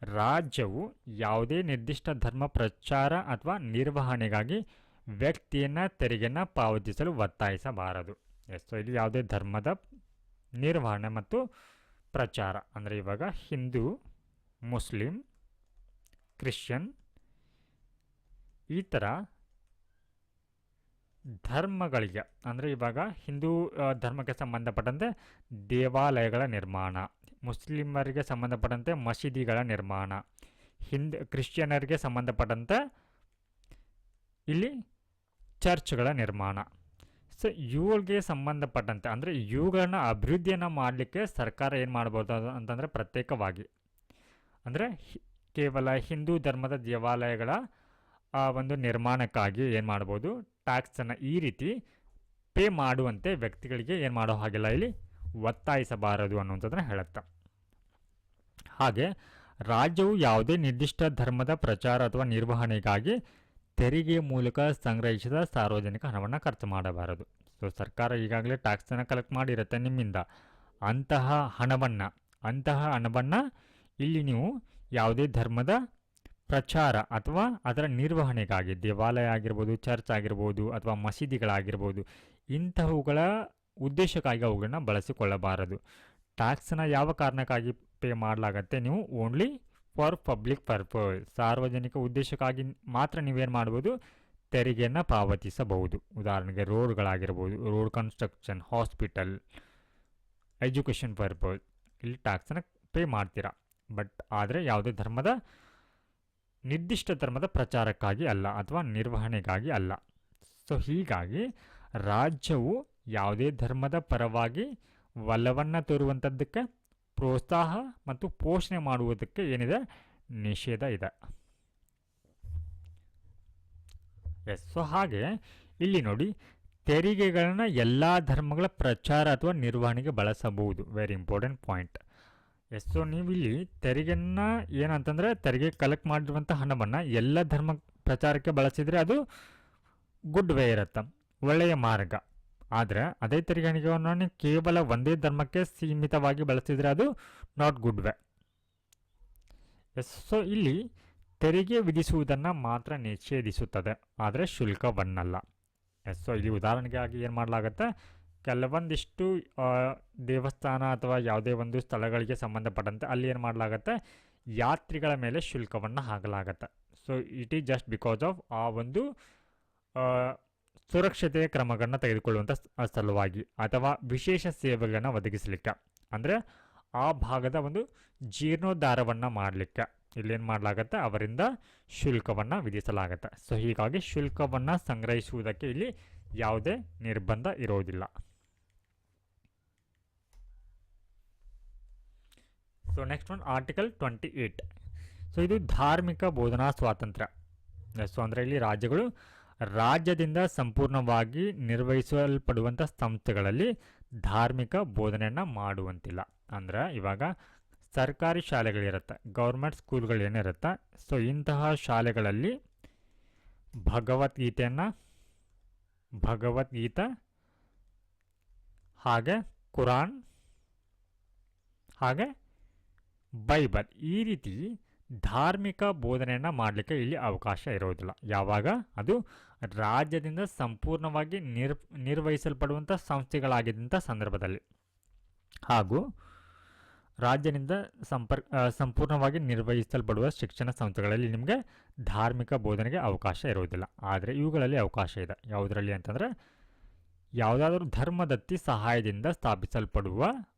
S1: ರಾಜ್ಯವು ಯಾವುದೇ ನಿರ್ದಿಷ್ಟ ಧರ್ಮ ಪ್ರಚಾರ ಅಥವಾ ನಿರ್ವಹಣೆಗಾಗಿ ವ್ಯಕ್ತಿಯನ್ನು ತೆರಿಗೆಯನ್ನು ಪಾವತಿಸಲು ಒತ್ತಾಯಿಸಬಾರದು. ಸೊ ಇಲ್ಲಿ ಯಾವುದೇ ಧರ್ಮದ ನಿರ್ವಹಣೆ ಮತ್ತು ಪ್ರಚಾರ ಅಂದರೆ ಇವಾಗ ಹಿಂದೂ, ಮುಸ್ಲಿಂ, ಕ್ರಿಶ್ಚಿಯನ್ ಈ ಥರ ಧರ್ಮಗಳಿಗೆ ಅಂದರೆ ಇವಾಗ ಹಿಂದೂ ಧರ್ಮಕ್ಕೆ ಸಂಬಂಧಪಟ್ಟಂತೆ ದೇವಾಲಯಗಳ ನಿರ್ಮಾಣ, ಮುಸ್ಲಿಮರಿಗೆ ಸಂಬಂಧಪಟ್ಟಂತೆ ಮಸೀದಿಗಳ ನಿರ್ಮಾಣ, ಕ್ರಿಶ್ಚಿಯನರಿಗೆ ಸಂಬಂಧಪಟ್ಟಂತೆ ಇಲ್ಲಿ ಚರ್ಚ್ಗಳ ನಿರ್ಮಾಣ. ಸೊ ಇವುಗಳಿಗೆ ಸಂಬಂಧಪಟ್ಟಂತೆ ಅಂದರೆ ಇವುಗಳನ್ನ ಅಭಿವೃದ್ಧಿಯನ್ನು ಮಾಡಲಿಕ್ಕೆ ಸರ್ಕಾರ ಏನು ಮಾಡ್ಬೋದು ಅಂತಂದರೆ ಪ್ರತ್ಯೇಕವಾಗಿ ಅಂದರೆ ಕೇವಲ ಹಿಂದೂ ಧರ್ಮದ ದೇವಾಲಯಗಳ ಒಂದು ನಿರ್ಮಾಣಕ್ಕಾಗಿ ಏನು ಮಾಡ್ಬೋದು, ಟ್ಯಾಕ್ಸನ್ನು ಈ ರೀತಿ ಪೇ ಮಾಡುವಂತೆ ವ್ಯಕ್ತಿಗಳಿಗೆ ಏನು ಮಾಡೋ ಹಾಗಿಲ್ಲ, ಇಲ್ಲಿ ಒತ್ತಾಯಿಸಬಾರದು ಅನ್ನುವಂಥದ್ದನ್ನು ಹೇಳುತ್ತೆ. ಹಾಗೆ ರಾಜ್ಯವು ಯಾವುದೇ ನಿರ್ದಿಷ್ಟ ಧರ್ಮದ ಪ್ರಚಾರ ಅಥವಾ ನಿರ್ವಹಣೆಗಾಗಿ ತೆರಿಗೆ ಮೂಲಕ ಸಂಗ್ರಹಿಸಿದ ಸಾರ್ವಜನಿಕ ಹಣವನ್ನು ಖರ್ಚು ಮಾಡಬಾರದು. ಸೊ ಸರ್ಕಾರ ಈಗಾಗಲೇ ಟ್ಯಾಕ್ಸನ್ನು ಕಲೆಕ್ಟ್ ಮಾಡಿರುತ್ತೆ ನಿಮ್ಮಿಂದ, ಅಂತಹ ಹಣವನ್ನು ಇಲ್ಲಿ ನೀವು ಯಾವುದೇ ಧರ್ಮದ ಪ್ರಚಾರ ಅಥವಾ ಅದರ ನಿರ್ವಹಣೆಗಾಗಿ ದೇವಾಲಯ ಆಗಿರ್ಬೋದು, ಚರ್ಚ್ ಆಗಿರ್ಬೋದು ಅಥವಾ ಮಸೀದಿಗಳಾಗಿರ್ಬೋದು ಇಂತಹವುಗಳ ಉದ್ದೇಶಕ್ಕಾಗಿ ಅವುಗಳನ್ನ ಬಳಸಿಕೊಳ್ಳಬಾರದು. ಟ್ಯಾಕ್ಸನ್ನು ಯಾವ ಕಾರಣಕ್ಕಾಗಿ ಪೇ ಮಾಡಲಾಗತ್ತೆ, ನೀವು ಓನ್ಲಿ ಫಾರ್ ಪಬ್ಲಿಕ್ ಪರ್ಪಸ್, ಸಾರ್ವಜನಿಕ ಉದ್ದೇಶಕ್ಕಾಗಿ ಮಾತ್ರ ನೀವೇನು ಮಾಡ್ಬೋದು, ತೆರಿಗೆಯನ್ನು ಪಾವತಿಸಬಹುದು. ಉದಾಹರಣೆಗೆ ರೋಡ್ಗಳಾಗಿರ್ಬೋದು, road construction, hospital, education purpose ಇಲ್ಲಿ ಟ್ಯಾಕ್ಸನ್ನು ಪೇ ಮಾಡ್ತೀರಾ. ಬಟ್ ಆದರೆ ಯಾವುದೇ ಧರ್ಮದ ನಿರ್ದಿಷ್ಟ ಧರ್ಮದ ಪ್ರಚಾರಕ್ಕಾಗಿ ಅಲ್ಲ ಅಥವಾ ನಿರ್ವಹಣೆಗಾಗಿ ಅಲ್ಲ. ಸೊ ಹೀಗಾಗಿ ರಾಜ್ಯವು ಯಾವುದೇ ಧರ್ಮದ ಪರವಾಗಿ ಒಲವನ್ನು ತೋರುವಂಥದ್ದಕ್ಕೆ, ಪ್ರೋತ್ಸಾಹ ಮತ್ತು ಪೋಷಣೆ ಮಾಡುವುದಕ್ಕೆ ಏನಿದೆ, ನಿಷೇಧ ಇದೆ. ಸೊ ಹಾಗೆ ಇಲ್ಲಿ ನೋಡಿ, ತೆರಿಗೆಗಳನ್ನ ಎಲ್ಲ ಧರ್ಮಗಳ ಪ್ರಚಾರ ಅಥವಾ ನಿರ್ವಹಣೆಗೆ ಬಳಸಬಹುದು. Very important point. ಸೊ ನೀವು ಇಲ್ಲಿ ತೆರಿಗೆನ ಏನಂತಂದರೆ, ತೆರಿಗೆ ಕಲೆಕ್ಟ್ ಮಾಡಿರುವಂಥ ಹಣವನ್ನು ಎಲ್ಲ ಧರ್ಮ ಪ್ರಚಾರಕ್ಕೆ ಬಳಸಿದರೆ ಅದು ಗುಡ್ ವೇ ಇರುತ್ತೆ, ಒಳ್ಳೆಯ ಮಾರ್ಗ. ಆದರೆ ಅದೇ ತೆರಿಗೆ ಹಣವನ್ನು ಕೇವಲ ಒಂದೇ ಧರ್ಮಕ್ಕೆ ಸೀಮಿತವಾಗಿ ಬಳಸಿದರೆ ಅದು ನಾಟ್ ಗುಡ್ ವೇ. ಸೊ ಇಲ್ಲಿ ತೆರಿಗೆ ವಿಧಿಸುವುದನ್ನು ಮಾತ್ರ ನಿಷೇಧಿಸುತ್ತದೆ, ಆದರೆ ಶುಲ್ಕವನ್ನಲ್ಲ. ಸೊ ಇಲ್ಲಿ ಉದಾಹರಣೆಗಾಗಿ ಏನು ಮಾಡಲಾಗುತ್ತೆ, ಕೆಲವೊಂದಿಷ್ಟು ದೇವಸ್ಥಾನ ಅಥವಾ ಯಾವುದೇ ಒಂದು ಸ್ಥಳಗಳಿಗೆ ಸಂಬಂಧಪಟ್ಟಂತೆ ಅಲ್ಲಿ ಏನು ಮಾಡಲಾಗುತ್ತೆ, ಯಾತ್ರಿಗಳ ಮೇಲೆ ಶುಲ್ಕವನ್ನು ಹಾಕಲಾಗತ್ತೆ. So it is just because of ಆ ಒಂದು ಸುರಕ್ಷತೆಯ ಕ್ರಮಗಳನ್ನು ತೆಗೆದುಕೊಳ್ಳುವಂಥ ಸಲುವಾಗಿ ಅಥವಾ ವಿಶೇಷ ಸೇವೆಗಳನ್ನು ಒದಗಿಸಲಿಕ್ಕೆ, ಅಂದರೆ ಆ ಭಾಗದ ಒಂದು ಜೀರ್ಣೋದ್ಧಾರವನ್ನು ಮಾಡಲಿಕ್ಕೆ ಇಲ್ಲೇನು ಮಾಡಲಾಗತ್ತೆ, ಅವರಿಂದ ಶುಲ್ಕವನ್ನು ವಿಧಿಸಲಾಗತ್ತೆ. ಸೊ ಹೀಗಾಗಿ ಶುಲ್ಕವನ್ನು ಸಂಗ್ರಹಿಸುವುದಕ್ಕೆ ಇಲ್ಲಿ ಯಾವುದೇ ನಿರ್ಬಂಧ ಇರೋದಿಲ್ಲ. So next one article 28. So ಇದು ಧಾರ್ಮಿಕ ಬೋಧನಾ ಸ್ವಾತಂತ್ರ್ಯ. ಸೊ ಅಂದರೆ ಇಲ್ಲಿ ರಾಜ್ಯಗಳು ರಾಜ್ಯದಿಂದ ಸಂಪೂರ್ಣವಾಗಿ ನಿರ್ವಹಿಸಲ್ಪಡುವಂಥ ಸಂಸ್ಥೆಗಳಲ್ಲಿ ಧಾರ್ಮಿಕ ಬೋಧನೆಯನ್ನು ಮಾಡುವಂತಿಲ್ಲ. ಅಂದರೆ ಇವಾಗ ಸರ್ಕಾರಿ ಶಾಲೆಗಳಿರುತ್ತೆ, ಗೌರ್ಮೆಂಟ್ ಸ್ಕೂಲ್ಗಳೇನಿರುತ್ತೆ, ಸೊ ಇಂತಹ ಶಾಲೆಗಳಲ್ಲಿ ಭಗವದ್ಗೀತೆ ಹಾಗೆ ಕುರಾನ್ ಹಾಗೆ ಬೈಬಲ್ ಈ ರೀತಿ ಧಾರ್ಮಿಕ ಬೋಧನೆಯನ್ನು ಮಾಡಲಿಕ್ಕೆ ಇಲ್ಲಿ ಅವಕಾಶ ಇರೋದಿಲ್ಲ. ಯಾವಾಗ ಅದು ರಾಜ್ಯದಿಂದ ಸಂಪೂರ್ಣವಾಗಿ ನಿರ್ವಹಿಸಲ್ಪಡುವಂಥ ಸಂಸ್ಥೆಗಳಾಗಿದ್ದಂಥ ಸಂದರ್ಭದಲ್ಲಿ, ಹಾಗೂ ರಾಜ್ಯದಿಂದ ಸಂಪೂರ್ಣವಾಗಿ ನಿರ್ವಹಿಸಲ್ಪಡುವ ಶಿಕ್ಷಣ ಸಂಸ್ಥೆಗಳಲ್ಲಿ ನಿಮಗೆ ಧಾರ್ಮಿಕ ಬೋಧನೆಗೆ ಅವಕಾಶ ಇರುವುದಿಲ್ಲ. ಆದರೆ ಇವುಗಳಲ್ಲಿ ಅವಕಾಶ ಇದೆ. ಯಾವುದರಲ್ಲಿ ಅಂತಂದರೆ, ಯಾವುದಾದ್ರೂ ಧರ್ಮದತ್ತಿ ಸಹಾಯದಿಂದ ಸ್ಥಾಪಿಸಲ್ಪಡುವ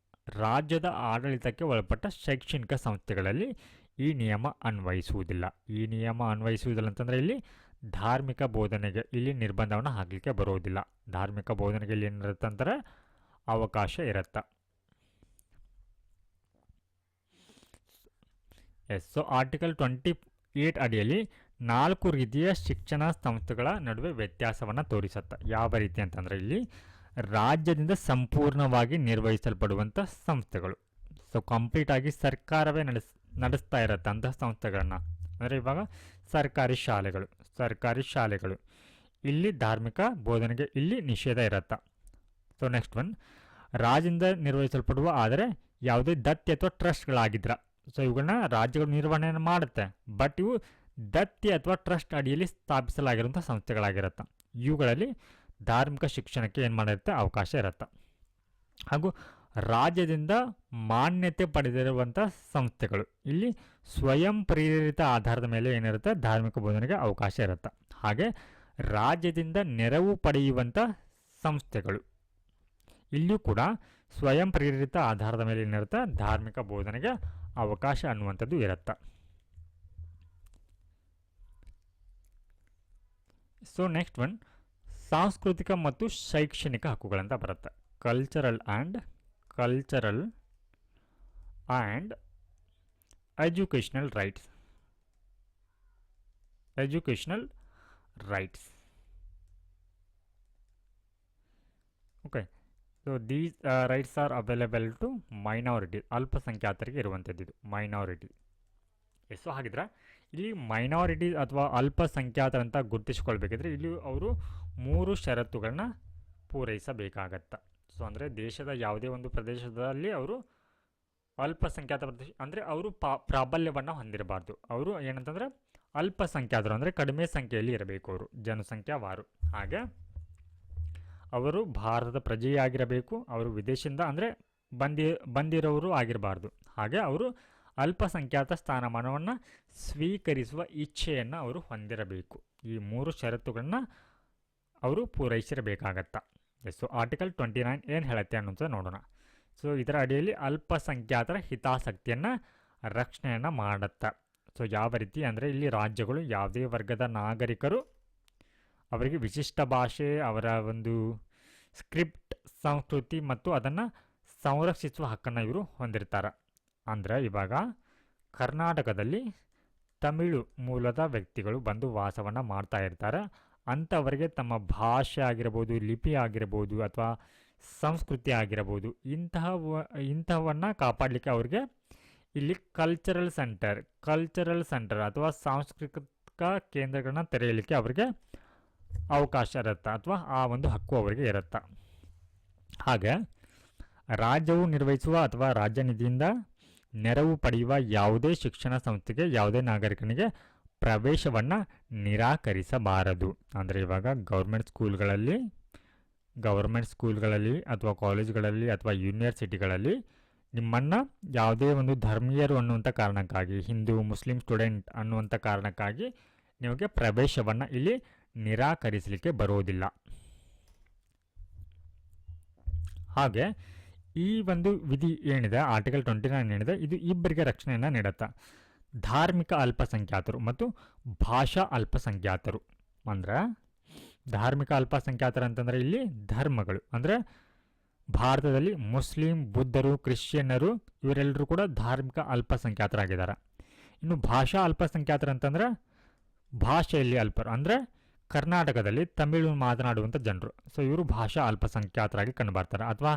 S1: ರಾಜ್ಯದ ಆಡಳಿತಕ್ಕೆ ಒಳಪಟ್ಟ ಶೈಕ್ಷಣಿಕ ಸಂಸ್ಥೆಗಳಲ್ಲಿ ಈ ನಿಯಮ ಅನ್ವಯಿಸುವುದಿಲ್ಲ. ಈ ನಿಯಮ ಅನ್ವಯಿಸುವುದಿಲ್ಲ ಅಂತಂದರೆ ಇಲ್ಲಿ ಧಾರ್ಮಿಕ ಬೋಧನೆಗೆ ಇಲ್ಲಿ ನಿರ್ಬಂಧವನ್ನು ಹಾಕಲಿಕ್ಕೆ ಬರೋದಿಲ್ಲ. ಧಾರ್ಮಿಕ ಬೋಧನೆಗೆ ಇಲ್ಲಿ ಏನಿರುತ್ತೆ ಅಂತಾರೆ ಅವಕಾಶ ಇರುತ್ತೆ. ಸೊ ಆರ್ಟಿಕಲ್ 28 ಅಡಿಯಲ್ಲಿ 4 ರೀತಿಯ ಶಿಕ್ಷಣ ಸಂಸ್ಥೆಗಳ ನಡುವೆ ವ್ಯತ್ಯಾಸವನ್ನು ತೋರಿಸುತ್ತೆ. ಯಾವ ರೀತಿ ಅಂತಂದರೆ, ಇಲ್ಲಿ ರಾಜ್ಯದಿಂದ ಸಂಪೂರ್ಣವಾಗಿ ನಿರ್ವಹಿಸಲ್ಪಡುವಂಥ ಸಂಸ್ಥೆಗಳು, ಸೊ ಕಂಪ್ಲೀಟಾಗಿ ಸರ್ಕಾರವೇ ನಡೆಸ್ತಾ ಇರುತ್ತೆ ಅಂತಹ ಸಂಸ್ಥೆಗಳನ್ನು. ಅಂದರೆ ಇವಾಗ ಸರ್ಕಾರಿ ಶಾಲೆಗಳು ಇಲ್ಲಿ ಧಾರ್ಮಿಕ ಬೋಧನೆಗೆ ಇಲ್ಲಿ ನಿಷೇಧ ಇರುತ್ತೆ. ಸೊ ನೆಕ್ಸ್ಟ್ ಒನ್, ರಾಜ್ಯದಿಂದ ನಿರ್ವಹಿಸಲ್ಪಡುವ ಆದರೆ ಯಾವುದೇ ದತ್ತಿ ಅಥವಾ ಟ್ರಸ್ಟ್ಗಳಾಗಿದ್ರೆ, ಸೊ ಇವುಗಳನ್ನ ರಾಜ್ಯಗಳು ನಿರ್ವಹಣೆಯನ್ನು ಮಾಡುತ್ತೆ, ಬಟ್ ಇವು ದತ್ತಿ ಅಥವಾ ಟ್ರಸ್ಟ್ ಅಡಿಯಲ್ಲಿ ಸ್ಥಾಪಿಸಲಾಗಿರುವಂಥ ಸಂಸ್ಥೆಗಳಾಗಿರುತ್ತೆ. ಇವುಗಳಲ್ಲಿ ಧಾರ್ಮಿಕ ಶಿಕ್ಷಣಕ್ಕೆ ಏನು ಮಾಡಿರುತ್ತೆ, ಅವಕಾಶ ಇರುತ್ತೆ. ಹಾಗೂ ರಾಜ್ಯದಿಂದ ಮಾನ್ಯತೆ ಪಡೆದಿರುವಂಥ ಸಂಸ್ಥೆಗಳು, ಇಲ್ಲಿ ಸ್ವಯಂ ಪ್ರೇರಿತ ಆಧಾರದ ಮೇಲೆ ಏನಿರುತ್ತೆ, ಧಾರ್ಮಿಕ ಬೋಧನೆಗೆ ಅವಕಾಶ ಇರುತ್ತೆ. ಹಾಗೆ ರಾಜ್ಯದಿಂದ ನೆರವು ಪಡೆಯುವಂಥ ಸಂಸ್ಥೆಗಳು, ಇಲ್ಲಿಯೂ ಕೂಡ ಸ್ವಯಂ ಪ್ರೇರಿತ ಆಧಾರದ ಮೇಲೆ ಏನಿರುತ್ತೆ, ಧಾರ್ಮಿಕ ಬೋಧನೆಗೆ ಅವಕಾಶ ಅನ್ನುವಂಥದ್ದು ಇರುತ್ತೆ. ಸೊ ನೆಕ್ಸ್ಟ್ ಒನ್, ಸಾಂಸ್ಕೃತಿಕ ಮತ್ತು ಶೈಕ್ಷಣಿಕ ಹಕ್ಕುಗಳಂತ ಬರುತ್ತೆ. Cultural and educational rights. Okay, so these rights are available to minority, ಅಲ್ಪಸಂಖ್ಯಾತರಿಗೆ ಇರುವಂಥದ್ದು ಇದು ಮೈನಾರಿಟಿ. ಸೊ ಹಾಗಿದ್ರೆ ಇಲ್ಲಿ ಮೈನಾರಿಟಿ ಅಥವಾ ಅಲ್ಪಸಂಖ್ಯಾತರಂತ ಗುರುತಿಸಿಕೊಳ್ಬೇಕಿದ್ರೆ ಇಲ್ಲಿ ಅವರು 3 ಷರತ್ತುಗಳನ್ನ ಪೂರೈಸಬೇಕಾಗತ್ತೆ. ಸೊ ಅಂದರೆ ದೇಶದ ಯಾವುದೇ ಒಂದು ಪ್ರದೇಶದಲ್ಲಿ ಅವರು ಅಲ್ಪಸಂಖ್ಯಾತ ಪ್ರದೇಶ ಅಂದರೆ ಅವರು ಪ್ರಾಬಲ್ಯವನ್ನು ಹೊಂದಿರಬಾರ್ದು. ಅವರು ಏನಂತಂದರೆ ಅಲ್ಪಸಂಖ್ಯಾತರು ಅಂದರೆ ಕಡಿಮೆ ಸಂಖ್ಯೆಯಲ್ಲಿ ಇರಬೇಕು, ಅವರು ಜನಸಂಖ್ಯಾವಾರು. ಹಾಗೆ ಅವರು ಭಾರತದ ಪ್ರಜೆಯಾಗಿರಬೇಕು, ಅವರು ವಿದೇಶದಿಂದ ಅಂದರೆ ಬಂದಿರೋರು ಆಗಿರಬಾರ್ದು. ಹಾಗೆ ಅವರು ಅಲ್ಪಸಂಖ್ಯಾತ ಸ್ಥಾನಮಾನವನ್ನು ಸ್ವೀಕರಿಸುವ ಇಚ್ಛೆಯನ್ನು ಅವರು ಹೊಂದಿರಬೇಕು. ಈ 3 ಷರತ್ತುಗಳನ್ನ ಅವರು ಪೂರೈಸಿರಬೇಕಾಗತ್ತೆ. ಸೊ ಆರ್ಟಿಕಲ್ 29 ಏನು ಹೇಳುತ್ತೆ ಅನ್ನೋದು ನೋಡೋಣ. ಸೊ ಇದರ ಅಡಿಯಲ್ಲಿ ಅಲ್ಪಸಂಖ್ಯಾತರ ಹಿತಾಸಕ್ತಿಯನ್ನು ರಕ್ಷಣೆಯನ್ನು ಮಾಡುತ್ತೆ. ಸೊ ಯಾವ ರೀತಿ ಅಂದರೆ ಇಲ್ಲಿ ರಾಜ್ಯಗಳು ಯಾವುದೇ ವರ್ಗದ ನಾಗರಿಕರು ಅವರಿಗೆ ವಿಶಿಷ್ಟ ಭಾಷೆ, ಅವರ ಒಂದು ಸ್ಕ್ರಿಪ್ಟ್, ಸಂಸ್ಕೃತಿ ಮತ್ತು ಅದನ್ನು ಸಂರಕ್ಷಿಸುವ ಹಕ್ಕನ್ನು ಇವರು ಹೊಂದಿರ್ತಾರೆ. ಅಂದರೆ ಇವಾಗ ಕರ್ನಾಟಕದಲ್ಲಿ ತಮಿಳು ಮೂಲದ ವ್ಯಕ್ತಿಗಳು ಬಂದು ವಾಸವನ್ನು ಮಾಡ್ತಾ ಇರ್ತಾರೆ. ಅಂಥವರಿಗೆ ತಮ್ಮ ಭಾಷೆ ಆಗಿರ್ಬೋದು, ಲಿಪಿ ಆಗಿರ್ಬೋದು ಅಥವಾ ಸಂಸ್ಕೃತಿ ಆಗಿರ್ಬೋದು, ಇಂಥವನ್ನು ಕಾಪಾಡಲಿಕ್ಕೆ ಅವ್ರಿಗೆ ಇಲ್ಲಿ ಕಲ್ಚರಲ್ ಸೆಂಟರ್ ಅಥವಾ ಸಾಂಸ್ಕೃತಿಕ ಕೇಂದ್ರಗಳನ್ನ ತೆರೆಯಲಿಕ್ಕೆ ಅವರಿಗೆ ಅವಕಾಶ ಇರುತ್ತೆ ಅಥವಾ ಆ ಒಂದು ಹಕ್ಕು ಅವರಿಗೆ ಇರುತ್ತೆ. ಹಾಗೆ ರಾಜ್ಯವು ನಿರ್ವಹಿಸುವ ಅಥವಾ ರಾಜ್ಯ ನಿಧಿಯಿಂದ ನೆರವು ಪಡೆಯುವ ಯಾವುದೇ ಶಿಕ್ಷಣ ಸಂಸ್ಥೆಗೆ ಯಾವುದೇ ನಾಗರಿಕನಿಗೆ ಪ್ರವೇಶವನ್ನು ನಿರಾಕರಿಸಬಾರದು. ಅಂದರೆ ಇವಾಗ ಗೌರ್ಮೆಂಟ್ ಸ್ಕೂಲ್ಗಳಲ್ಲಿ ಅಥವಾ ಕಾಲೇಜುಗಳಲ್ಲಿ ಅಥವಾ ಯೂನಿವರ್ಸಿಟಿಗಳಲ್ಲಿ ನಿಮ್ಮನ್ನು ಯಾವುದೇ ಒಂದು ಧರ್ಮೀಯರು ಅನ್ನುವಂಥ ಕಾರಣಕ್ಕಾಗಿ, ಹಿಂದೂ ಮುಸ್ಲಿಂ ಸ್ಟೂಡೆಂಟ್ ಅನ್ನುವಂಥ ಕಾರಣಕ್ಕಾಗಿ ನಿಮಗೆ ಪ್ರವೇಶವನ್ನು ಇಲ್ಲಿ ನಿರಾಕರಿಸಲಿಕ್ಕೆ ಬರೋದಿಲ್ಲ. ಹಾಗೆ ಈ ಒಂದು ವಿಧಿ ಏನಿದೆ, ಆರ್ಟಿಕಲ್ 29 ಏನಿದೆ, ಇದು ಇಬ್ಬರಿಗೆ ರಕ್ಷಣೆಯನ್ನು ನೀಡುತ್ತೆ. ಧಾರ್ಮಿಕ ಅಲ್ಪಸಂಖ್ಯಾತರು ಮತ್ತು ಭಾಷಾ ಅಲ್ಪಸಂಖ್ಯಾತರು. ಅಂದರೆ ಧಾರ್ಮಿಕ ಅಲ್ಪಸಂಖ್ಯಾತರು ಅಂತಂದರೆ ಇಲ್ಲಿ ಧರ್ಮಗಳು, ಅಂದರೆ ಭಾರತದಲ್ಲಿ ಮುಸ್ಲಿಂ, ಬುದ್ಧರು, ಕ್ರಿಶ್ಚಿಯನ್ನರು ಇವರೆಲ್ಲರೂ ಕೂಡ ಧಾರ್ಮಿಕ ಅಲ್ಪಸಂಖ್ಯಾತರಾಗಿದ್ದಾರೆ. ಇನ್ನು ಭಾಷಾ ಅಲ್ಪಸಂಖ್ಯಾತರು ಅಂತಂದರೆ ಭಾಷೆಯಲ್ಲಿ ಅಲ್ಪರು, ಅಂದರೆ ಕರ್ನಾಟಕದಲ್ಲಿ ತಮಿಳು ಮಾತನಾಡುವಂಥ ಜನರು. ಸೊ ಇವರು ಭಾಷಾ ಅಲ್ಪಸಂಖ್ಯಾತರಾಗಿ ಕಂಡುಬರ್ತಾರೆ. ಅಥವಾ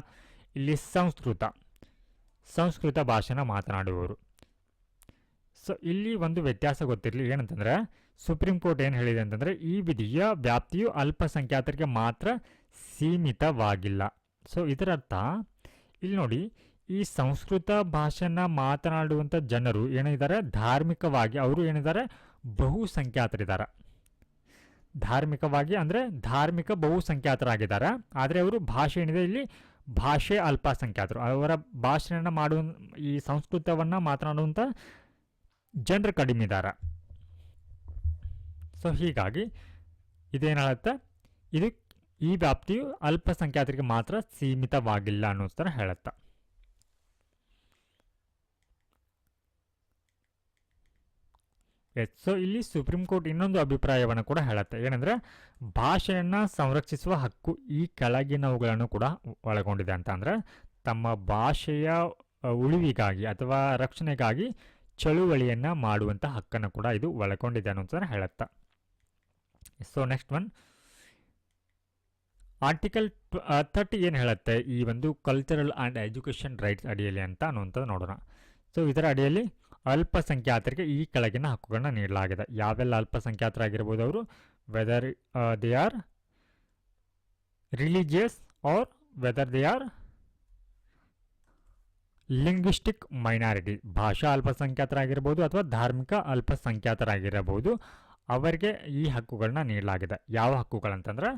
S1: ಇಲ್ಲಿ ಸಂಸ್ಕೃತ ಭಾಷೆನ ಮಾತನಾಡುವವರು. ಸೊ ಇಲ್ಲಿ ಒಂದು ವ್ಯತ್ಯಾಸ ಗೊತ್ತಿರಲಿ, ಏನಂತಂದರೆ ಸುಪ್ರೀಂ ಕೋರ್ಟ್ ಏನು ಹೇಳಿದೆ ಅಂತಂದರೆ ಈ ವಿಧಿಯ ವ್ಯಾಪ್ತಿಯು ಅಲ್ಪಸಂಖ್ಯಾತರಿಗೆ ಮಾತ್ರ ಸೀಮಿತವಾಗಿಲ್ಲ. ಸೊ ಇದರರ್ಥ ಇಲ್ಲಿ ನೋಡಿ, ಈ ಸಂಸ್ಕೃತ ಭಾಷೆನ ಮಾತನಾಡುವಂಥ ಜನರು ಏನಿದ್ದಾರೆ, ಧಾರ್ಮಿಕವಾಗಿ ಅವರು ಏನಿದ್ದಾರೆ, ಬಹುಸಂಖ್ಯಾತರಿದ್ದಾರೆ. ಧಾರ್ಮಿಕವಾಗಿ ಅಂದರೆ ಧಾರ್ಮಿಕ ಬಹುಸಂಖ್ಯಾತರಾಗಿದ್ದಾರೆ. ಆದರೆ ಅವರು ಭಾಷೆ ಏನಿದೆ ಇಲ್ಲಿ ಭಾಷೆ ಅಲ್ಪಸಂಖ್ಯಾತರು. ಅವರ ಭಾಷೆಯನ್ನು ಮಾಡುವ ಈ ಸಂಸ್ಕೃತವನ್ನು ಮಾತನಾಡುವಂಥ ಜನರು ಕಡಿಮೆ ಇದ್ದಾರೆ. ಸೊ ಹೀಗಾಗಿ ಇದೇನಾಗುತ್ತೆ, ಇದು ಈ ವ್ಯಾಪ್ತಿಯು ಅಲ್ಪಸಂಖ್ಯಾತರಿಗೆ ಮಾತ್ರ ಸೀಮಿತವಾಗಿಲ್ಲ ಅನ್ನೋ ಥರ ಹೇಳುತ್ತೆ. ಸೊ ಇಲ್ಲಿ ಸುಪ್ರೀಂ ಕೋರ್ಟ್ ಇನ್ನೊಂದು ಅಭಿಪ್ರಾಯವನ್ನು ಕೂಡ ಹೇಳುತ್ತೆ, ಏನಂದರೆ ಭಾಷೆಯನ್ನು ಸಂರಕ್ಷಿಸುವ ಹಕ್ಕು ಈ ಕೆಳಗಿನವುಗಳನ್ನು ಕೂಡ ಒಳಗೊಂಡಿದೆ ಅಂತ. ಅಂದರೆ ತಮ್ಮ ಭಾಷೆಯ ಉಳಿವಿಗಾಗಿ ಅಥವಾ ರಕ್ಷಣೆಗಾಗಿ ಚಳುವಳಿಯನ್ನು ಮಾಡುವಂಥ ಹಕ್ಕನ್ನು ಕೂಡ ಇದು ಒಳಗೊಂಡಿದೆ ಅನ್ನೋದನ್ನು ಹೇಳುತ್ತೆ. ಸೊ ನೆಕ್ಸ್ಟ್ ಒನ್, ಆರ್ಟಿಕಲ್ 30 ಏನು ಹೇಳುತ್ತೆ ಈ ಒಂದು ಕಲ್ಚರಲ್ ಆ್ಯಂಡ್ ಎಜುಕೇಷನ್ ರೈಟ್ಸ್ ಅಡಿಯಲ್ಲಿ ಅಂತ ಅನ್ನುವಂಥದ್ದು ನೋಡೋಣ. ಸೊ ಇದರ ಅಡಿಯಲ್ಲಿ ಅಲ್ಪಸಂಖ್ಯಾತರಿಗೆ ಈ ಕೆಳಗಿನ ಹಕ್ಕುಗಳನ್ನ ನೀಡಲಾಗಿದೆ. ಯಾವೆಲ್ಲ ಅಲ್ಪಸಂಖ್ಯಾತರಾಗಿರ್ಬೋದು ಅವರು, whether they are religious or whether they are linguistic minority, ಭಾಷಾ ಅಲ್ಪಸಂಖ್ಯಾತರಾಗಿರ್ಬೋದು ಅಥವಾ ಧಾರ್ಮಿಕ ಅಲ್ಪಸಂಖ್ಯಾತರಾಗಿರಬಹುದು, ಅವರಿಗೆ ಈ ಹಕ್ಕುಗಳನ್ನ ನೀಡಲಾಗಿದೆ. ಯಾವ ಹಕ್ಕುಗಳಂತಂದ್ರೆ,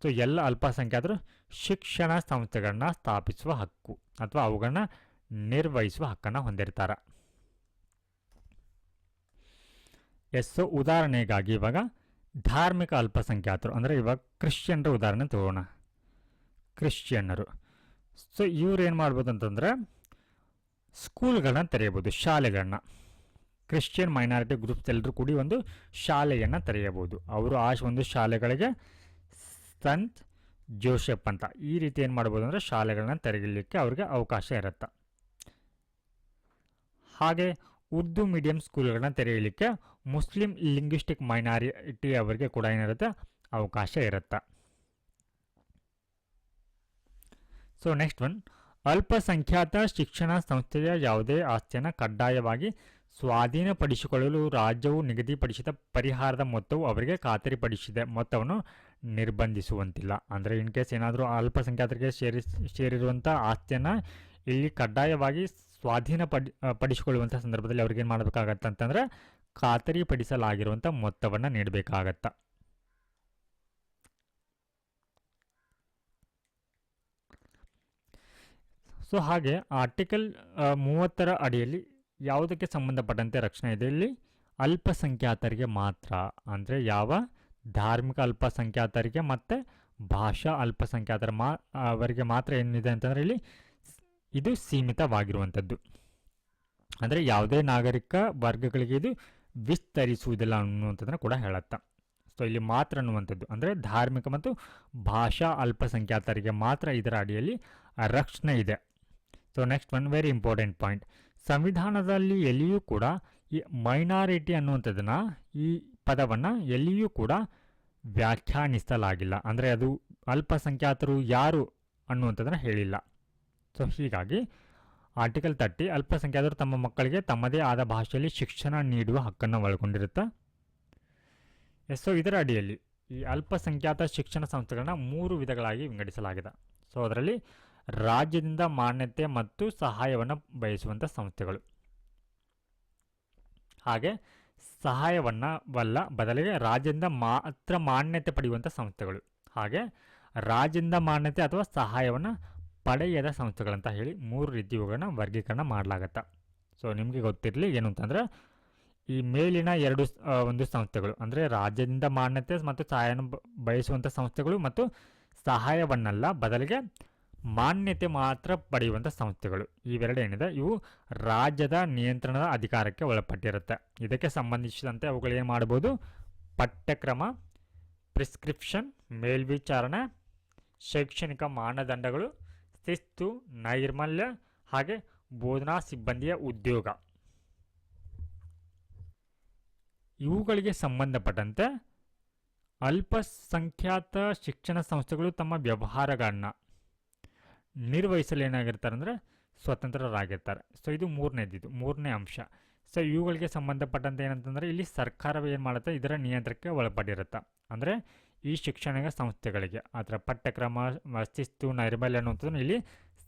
S1: ಸೊ ಎಲ್ಲ ಅಲ್ಪಸಂಖ್ಯಾತರು ಶಿಕ್ಷಣ ಸಂಸ್ಥೆಗಳನ್ನ ಸ್ಥಾಪಿಸುವ ಹಕ್ಕು ಅಥವಾ ಅವುಗಳನ್ನ ನಿರ್ವಹಿಸುವ ಹಕ್ಕನ್ನು ಹೊಂದಿರ್ತಾರೆ. ಸೊ ಉದಾಹರಣೆಗಾಗಿ ಇವಾಗ ಧಾರ್ಮಿಕ ಅಲ್ಪಸಂಖ್ಯಾತರು ಅಂದರೆ ಇವಾಗ ಕ್ರಿಶ್ಚಿಯನ್ರ ಉದಾಹರಣೆ ತಗೋಣ. ಕ್ರಿಶ್ಚಿಯನ್ನರು, ಸೊ ಇವ್ರು ಏನು ಮಾಡ್ಬೋದು ಅಂತಂದರೆ ಸ್ಕೂಲ್ಗಳನ್ನ ತೆರೆಯಬಹುದು, ಶಾಲೆಗಳನ್ನ. ಕ್ರಿಶ್ಚಿಯನ್ ಮೈನಾರಿಟಿ ಗ್ರೂಪ್ಸ್ ಎಲ್ಲರೂ ಕೂಡಿ ಒಂದು ಶಾಲೆಯನ್ನು ತೆರೆಯಬಹುದು. ಅವರು ಆ ಒಂದು ಶಾಲೆಗಳಿಗೆ ಸಂತ್ ಜೋಸೆಫ್ ಅಂತ ಈ ರೀತಿ ಏನು ಮಾಡ್ಬೋದು ಅಂದರೆ ಶಾಲೆಗಳನ್ನ ತೆರೆಯಲಿಕ್ಕೆ ಅವ್ರಿಗೆ ಅವಕಾಶ ಇರುತ್ತೆ. ಹಾಗೆ ಉರ್ದು ಮೀಡಿಯಂ ಸ್ಕೂಲ್ಗಳನ್ನ ತೆರೆಯಲಿಕ್ಕೆ ಮುಸ್ಲಿಂ ಲಿಂಗ್ವಿಸ್ಟಿಕ್ ಮೈನಾರಿಟಿ ಅವರಿಗೆ ಕೂಡ ಏನಿರುತ್ತೆ, ಅವಕಾಶ ಇರುತ್ತೆ. ಸೊ ನೆಕ್ಸ್ಟ್ ಒನ್, ಅಲ್ಪಸಂಖ್ಯಾತ ಶಿಕ್ಷಣ ಸಂಸ್ಥೆಯ ಯಾವುದೇ ಆಸ್ತಿಯನ್ನು ಕಡ್ಡಾಯವಾಗಿ ಸ್ವಾಧೀನಪಡಿಸಿಕೊಳ್ಳಲು ರಾಜ್ಯವು ನಿಗದಿಪಡಿಸಿದ ಪರಿಹಾರದ ಮೊತ್ತವು ಅವರಿಗೆ ಖಾತರಿಪಡಿಸಿದ ಮೊತ್ತವನ್ನು ನಿರ್ಬಂಧಿಸುವಂತಿಲ್ಲ. ಅಂದರೆ ಇನ್ ಕೇಸ್ ಏನಾದರೂ ಅಲ್ಪಸಂಖ್ಯಾತರಿಗೆ ಸೇರಿರುವಂಥ ಆಸ್ತಿಯನ್ನು ಇಲ್ಲಿ ಕಡ್ಡಾಯವಾಗಿ ಪಡಿಸಿಕೊಳ್ಳುವಂಥ ಸಂದರ್ಭದಲ್ಲಿ ಅವ್ರಿಗೇನು ಮಾಡಬೇಕಾಗತ್ತೆ ಅಂತಂದರೆ ಖಾತರಿಪಡಿಸಲಾಗಿರುವಂಥ ಮೊತ್ತವನ್ನು ನೀಡಬೇಕಾಗತ್ತೆ. ಸೊ ಹಾಗೆ ಆರ್ಟಿಕಲ್ 30ರ ಅಡಿಯಲ್ಲಿ ಯಾವುದಕ್ಕೆ ಸಂಬಂಧಪಟ್ಟಂತೆ ರಕ್ಷಣೆ ಇದೆ, ಇಲ್ಲಿ ಅಲ್ಪಸಂಖ್ಯಾತರಿಗೆ ಮಾತ್ರ. ಅಂದರೆ ಯಾವ ಧಾರ್ಮಿಕ ಅಲ್ಪಸಂಖ್ಯಾತರಿಗೆ ಮತ್ತು ಭಾಷಾ ಅಲ್ಪಸಂಖ್ಯಾತರ ಅವರಿಗೆ ಮಾತ್ರ ಏನಿದೆ ಅಂತಂದರೆ ಇಲ್ಲಿ ಇದು ಸೀಮಿತವಾಗಿರುವಂಥದ್ದು. ಅಂದರೆ ಯಾವುದೇ ನಾಗರಿಕ ವರ್ಗಗಳಿಗೆ ಇದು ವಿಸ್ತರಿಸುವುದಿಲ್ಲ ಅನ್ನುವಂಥದ್ದನ್ನು ಕೂಡ ಹೇಳುತ್ತೆ. ಸೊ ಇಲ್ಲಿ ಮಾತ್ರ ಅನ್ನುವಂಥದ್ದು ಅಂದರೆ ಧಾರ್ಮಿಕ ಮತ್ತು ಭಾಷಾ ಅಲ್ಪಸಂಖ್ಯಾತರಿಗೆ ಮಾತ್ರ ಇದರ ಅಡಿಯಲ್ಲಿ ರಕ್ಷಣೆ ಇದೆ. So next one very important point, ಸಂವಿಧಾನದಲ್ಲಿ ಎಲ್ಲಿಯೂ ಕೂಡ ಈ ಮೈನಾರಿಟಿ ಅನ್ನುವಂಥದ್ದನ್ನು, ಈ ಪದವನ್ನು ಎಲ್ಲಿಯೂ ಕೂಡ ವ್ಯಾಖ್ಯಾನಿಸಲಾಗಿಲ್ಲ. ಅಂದರೆ ಅದು ಅಲ್ಪಸಂಖ್ಯಾತರು ಯಾರು ಅನ್ನುವಂಥದ್ದನ್ನು ಹೇಳಿಲ್ಲ. ಸೊ ಹೀಗಾಗಿ ಆರ್ಟಿಕಲ್ 30 ಅಲ್ಪಸಂಖ್ಯಾತರು ತಮ್ಮ ಮಕ್ಕಳಿಗೆ ತಮ್ಮದೇ ಆದ ಭಾಷೆಯಲ್ಲಿ ಶಿಕ್ಷಣ ನೀಡುವ ಹಕ್ಕನ್ನು ಒಳಗೊಂಡಿರುತ್ತೆ. ಸೊ ಇದರ ಅಡಿಯಲ್ಲಿ ಈ ಅಲ್ಪಸಂಖ್ಯಾತ ಶಿಕ್ಷಣ ಸಂಸ್ಥೆಗಳನ್ನ 3 ವಿಧಗಳಾಗಿ ವಿಂಗಡಿಸಲಾಗಿದೆ. ಸೊ ಅದರಲ್ಲಿ ರಾಜ್ಯದಿಂದ ಮಾನ್ಯತೆ ಮತ್ತು ಸಹಾಯವನ್ನು ಬಯಸುವಂಥ ಸಂಸ್ಥೆಗಳು, ಹಾಗೆ ಸಹಾಯವನ್ನವಲ್ಲ ಬದಲಿಗೆ ರಾಜ್ಯದಿಂದ ಮಾತ್ರ ಮಾನ್ಯತೆ ಪಡೆಯುವಂಥ ಸಂಸ್ಥೆಗಳು, ಹಾಗೆ ರಾಜ್ಯದಿಂದ ಮಾನ್ಯತೆ ಅಥವಾ ಸಹಾಯವನ್ನು ಪಡೆಯದ ಸಂಸ್ಥೆಗಳಂತ ಹೇಳಿ 3 ರೀತಿ ಇವುಗಳನ್ನ ವರ್ಗೀಕರಣ ಮಾಡಲಾಗತ್ತೆ. ಸೊ ನಿಮಗೆ ಗೊತ್ತಿರಲಿ ಏನು ಅಂತಂದರೆ, ಈ ಮೇಲಿನ ಒಂದು ಸಂಸ್ಥೆಗಳು ಅಂದರೆ ರಾಜ್ಯದಿಂದ ಮಾನ್ಯತೆ ಮತ್ತು ಸಹಾಯವನ್ನು ಬಯಸುವಂಥ ಸಂಸ್ಥೆಗಳು ಮತ್ತು ಸಹಾಯವನ್ನಲ್ಲ ಬದಲಿಗೆ ಮಾನ್ಯತೆ ಮಾತ್ರ ಪಡೆಯುವಂಥ ಸಂಸ್ಥೆಗಳು, ಇವೆರಡು ಏನಿದೆ ಇವು ರಾಜ್ಯದ ನಿಯಂತ್ರಣದ ಅಧಿಕಾರಕ್ಕೆ ಒಳಪಟ್ಟಿರುತ್ತೆ. ಇದಕ್ಕೆ ಸಂಬಂಧಿಸಿದಂತೆ ಅವುಗಳು ಏನು ಮಾಡ್ಬೋದು, ಪಠ್ಯಕ್ರಮ, ಪ್ರಿಸ್ಕ್ರಿಪ್ಷನ್, ಮೇಲ್ವಿಚಾರಣೆ, ಶೈಕ್ಷಣಿಕ ಮಾನದಂಡಗಳು, ಶಿಸ್ತು, ನೈರ್ಮಲ್ಯ, ಹಾಗೆ ಬೋಧನಾ ಸಿಬ್ಬಂದಿಯ ಉದ್ಯೋಗ, ಇವುಗಳಿಗೆ ಸಂಬಂಧಪಟ್ಟಂತೆ ಅಲ್ಪಸಂಖ್ಯಾತ ಶಿಕ್ಷಣ ಸಂಸ್ಥೆಗಳು ತಮ್ಮ ವ್ಯವಹಾರಗಳನ್ನು ನಿರ್ವಹಿಸಲು ಏನಾಗಿರ್ತಾರೆ ಅಂದರೆ ಸ್ವತಂತ್ರರಾಗಿರ್ತಾರೆ. ಸೊ ಇದು ಮೂರನೇ ಅಂಶ. ಸೊ ಇವುಗಳಿಗೆ ಸಂಬಂಧಪಟ್ಟಂತೆ ಏನಂತಂದರೆ ಇಲ್ಲಿ ಸರ್ಕಾರವೇ ಏನು ಮಾಡುತ್ತೆ, ಇದರ ನಿಯಂತ್ರಣಕ್ಕೆ ಒಳಪಟ್ಟಿರುತ್ತೆ. ಅಂದರೆ ಈ ಶಿಕ್ಷಣ ಸಂಸ್ಥೆಗಳಿಗೆ ಅದರ ಪಠ್ಯಕ್ರಮ, ಶಿಸ್ತು, ನೈರ್ಮಲ್ಯ ಅನ್ನುವಂಥದ್ದು ಇಲ್ಲಿ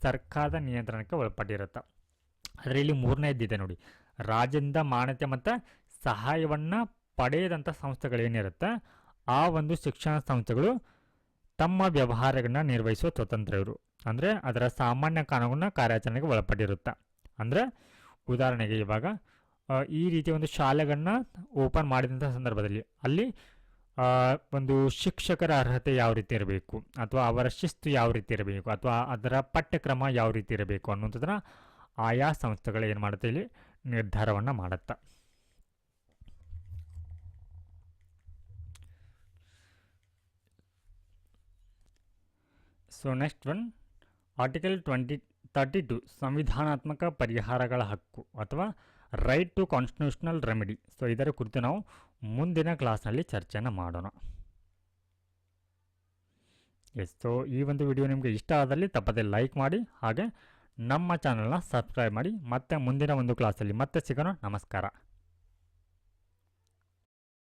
S1: ಸರ್ಕಾರದ ನಿಯಂತ್ರಣಕ್ಕೆ ಒಳಪಟ್ಟಿರುತ್ತೆ. ಆದರೆ ಇಲ್ಲಿ ಮೂರನೇದಿದೆ ನೋಡಿ, ರಾಜ್ಯದಿಂದ ಮಾನ್ಯತೆ ಮತ್ತು ಸಹಾಯವನ್ನು ಪಡೆಯದಂಥ ಸಂಸ್ಥೆಗಳೇನಿರುತ್ತೆ ಆ ಒಂದು ಶಿಕ್ಷಣ ಸಂಸ್ಥೆಗಳು ತಮ್ಮ ವ್ಯವಹಾರಗಳನ್ನ ನಿರ್ವಹಿಸುವ ಸ್ವತಂತ್ರ ಇವರು. ಅಂದರೆ ಅದರ ಸಾಮಾನ್ಯ ಕಾನೂನಿನ ಕಾರ್ಯಾಚರಣೆಗೆ ಒಳಪಟ್ಟಿರುತ್ತೆ. ಅಂದರೆ ಉದಾಹರಣೆಗೆ ಇವಾಗ ಈ ರೀತಿಯ ಒಂದು ಶಾಲೆಗಳನ್ನ ಓಪನ್ ಮಾಡಿದಂಥ ಸಂದರ್ಭದಲ್ಲಿ ಅಲ್ಲಿ ಒಂದು ಶಿಕ್ಷಕರ ಅರ್ಹತೆ ಯಾವ ರೀತಿ ಇರಬೇಕು, ಅಥವಾ ಅವರ ಶಿಸ್ತು ಯಾವ ರೀತಿ ಇರಬೇಕು, ಅಥವಾ ಅದರ ಪಠ್ಯಕ್ರಮ ಯಾವ ರೀತಿ ಇರಬೇಕು ಅನ್ನುವಂಥದ್ದನ್ನ ಆಯಾ ಸಂಸ್ಥೆಗಳು ಏನು ಮಾಡುತ್ತೆ, ಇಲ್ಲಿ ನಿರ್ಧಾರವನ್ನು ಮಾಡುತ್ತೆ. ಸೊ ನೆಕ್ಸ್ಟ್ ಒನ್, ಆರ್ಟಿಕಲ್ 32 ಸಂವಿಧಾನಾತ್ಮಕ ಪರಿಹಾರಗಳ ಹಕ್ಕು ಅಥವಾ right to constitutional remedy. So ಇದರ ಕುರಿತು ನಾವು ಮುಂದಿನ ಕ್ಲಾಸ್ನಲ್ಲಿ ಚರ್ಚೆಯನ್ನು ಮಾಡೋಣ. ಸೊ ಈ ಒಂದು ವಿಡಿಯೋ ನಿಮಗೆ ಇಷ್ಟ ಆದಲ್ಲಿ ತಪ್ಪದೆ ಲೈಕ್ ಮಾಡಿ, ಹಾಗೆ ನಮ್ಮ ಚಾನಲ್ನ ಸಬ್ಸ್ಕ್ರೈಬ್ ಮಾಡಿ. ಮತ್ತೆ ಮುಂದಿನ ಒಂದು ಕ್ಲಾಸಲ್ಲಿ ಮತ್ತೆ ಸಿಗೋಣ. ನಮಸ್ಕಾರ.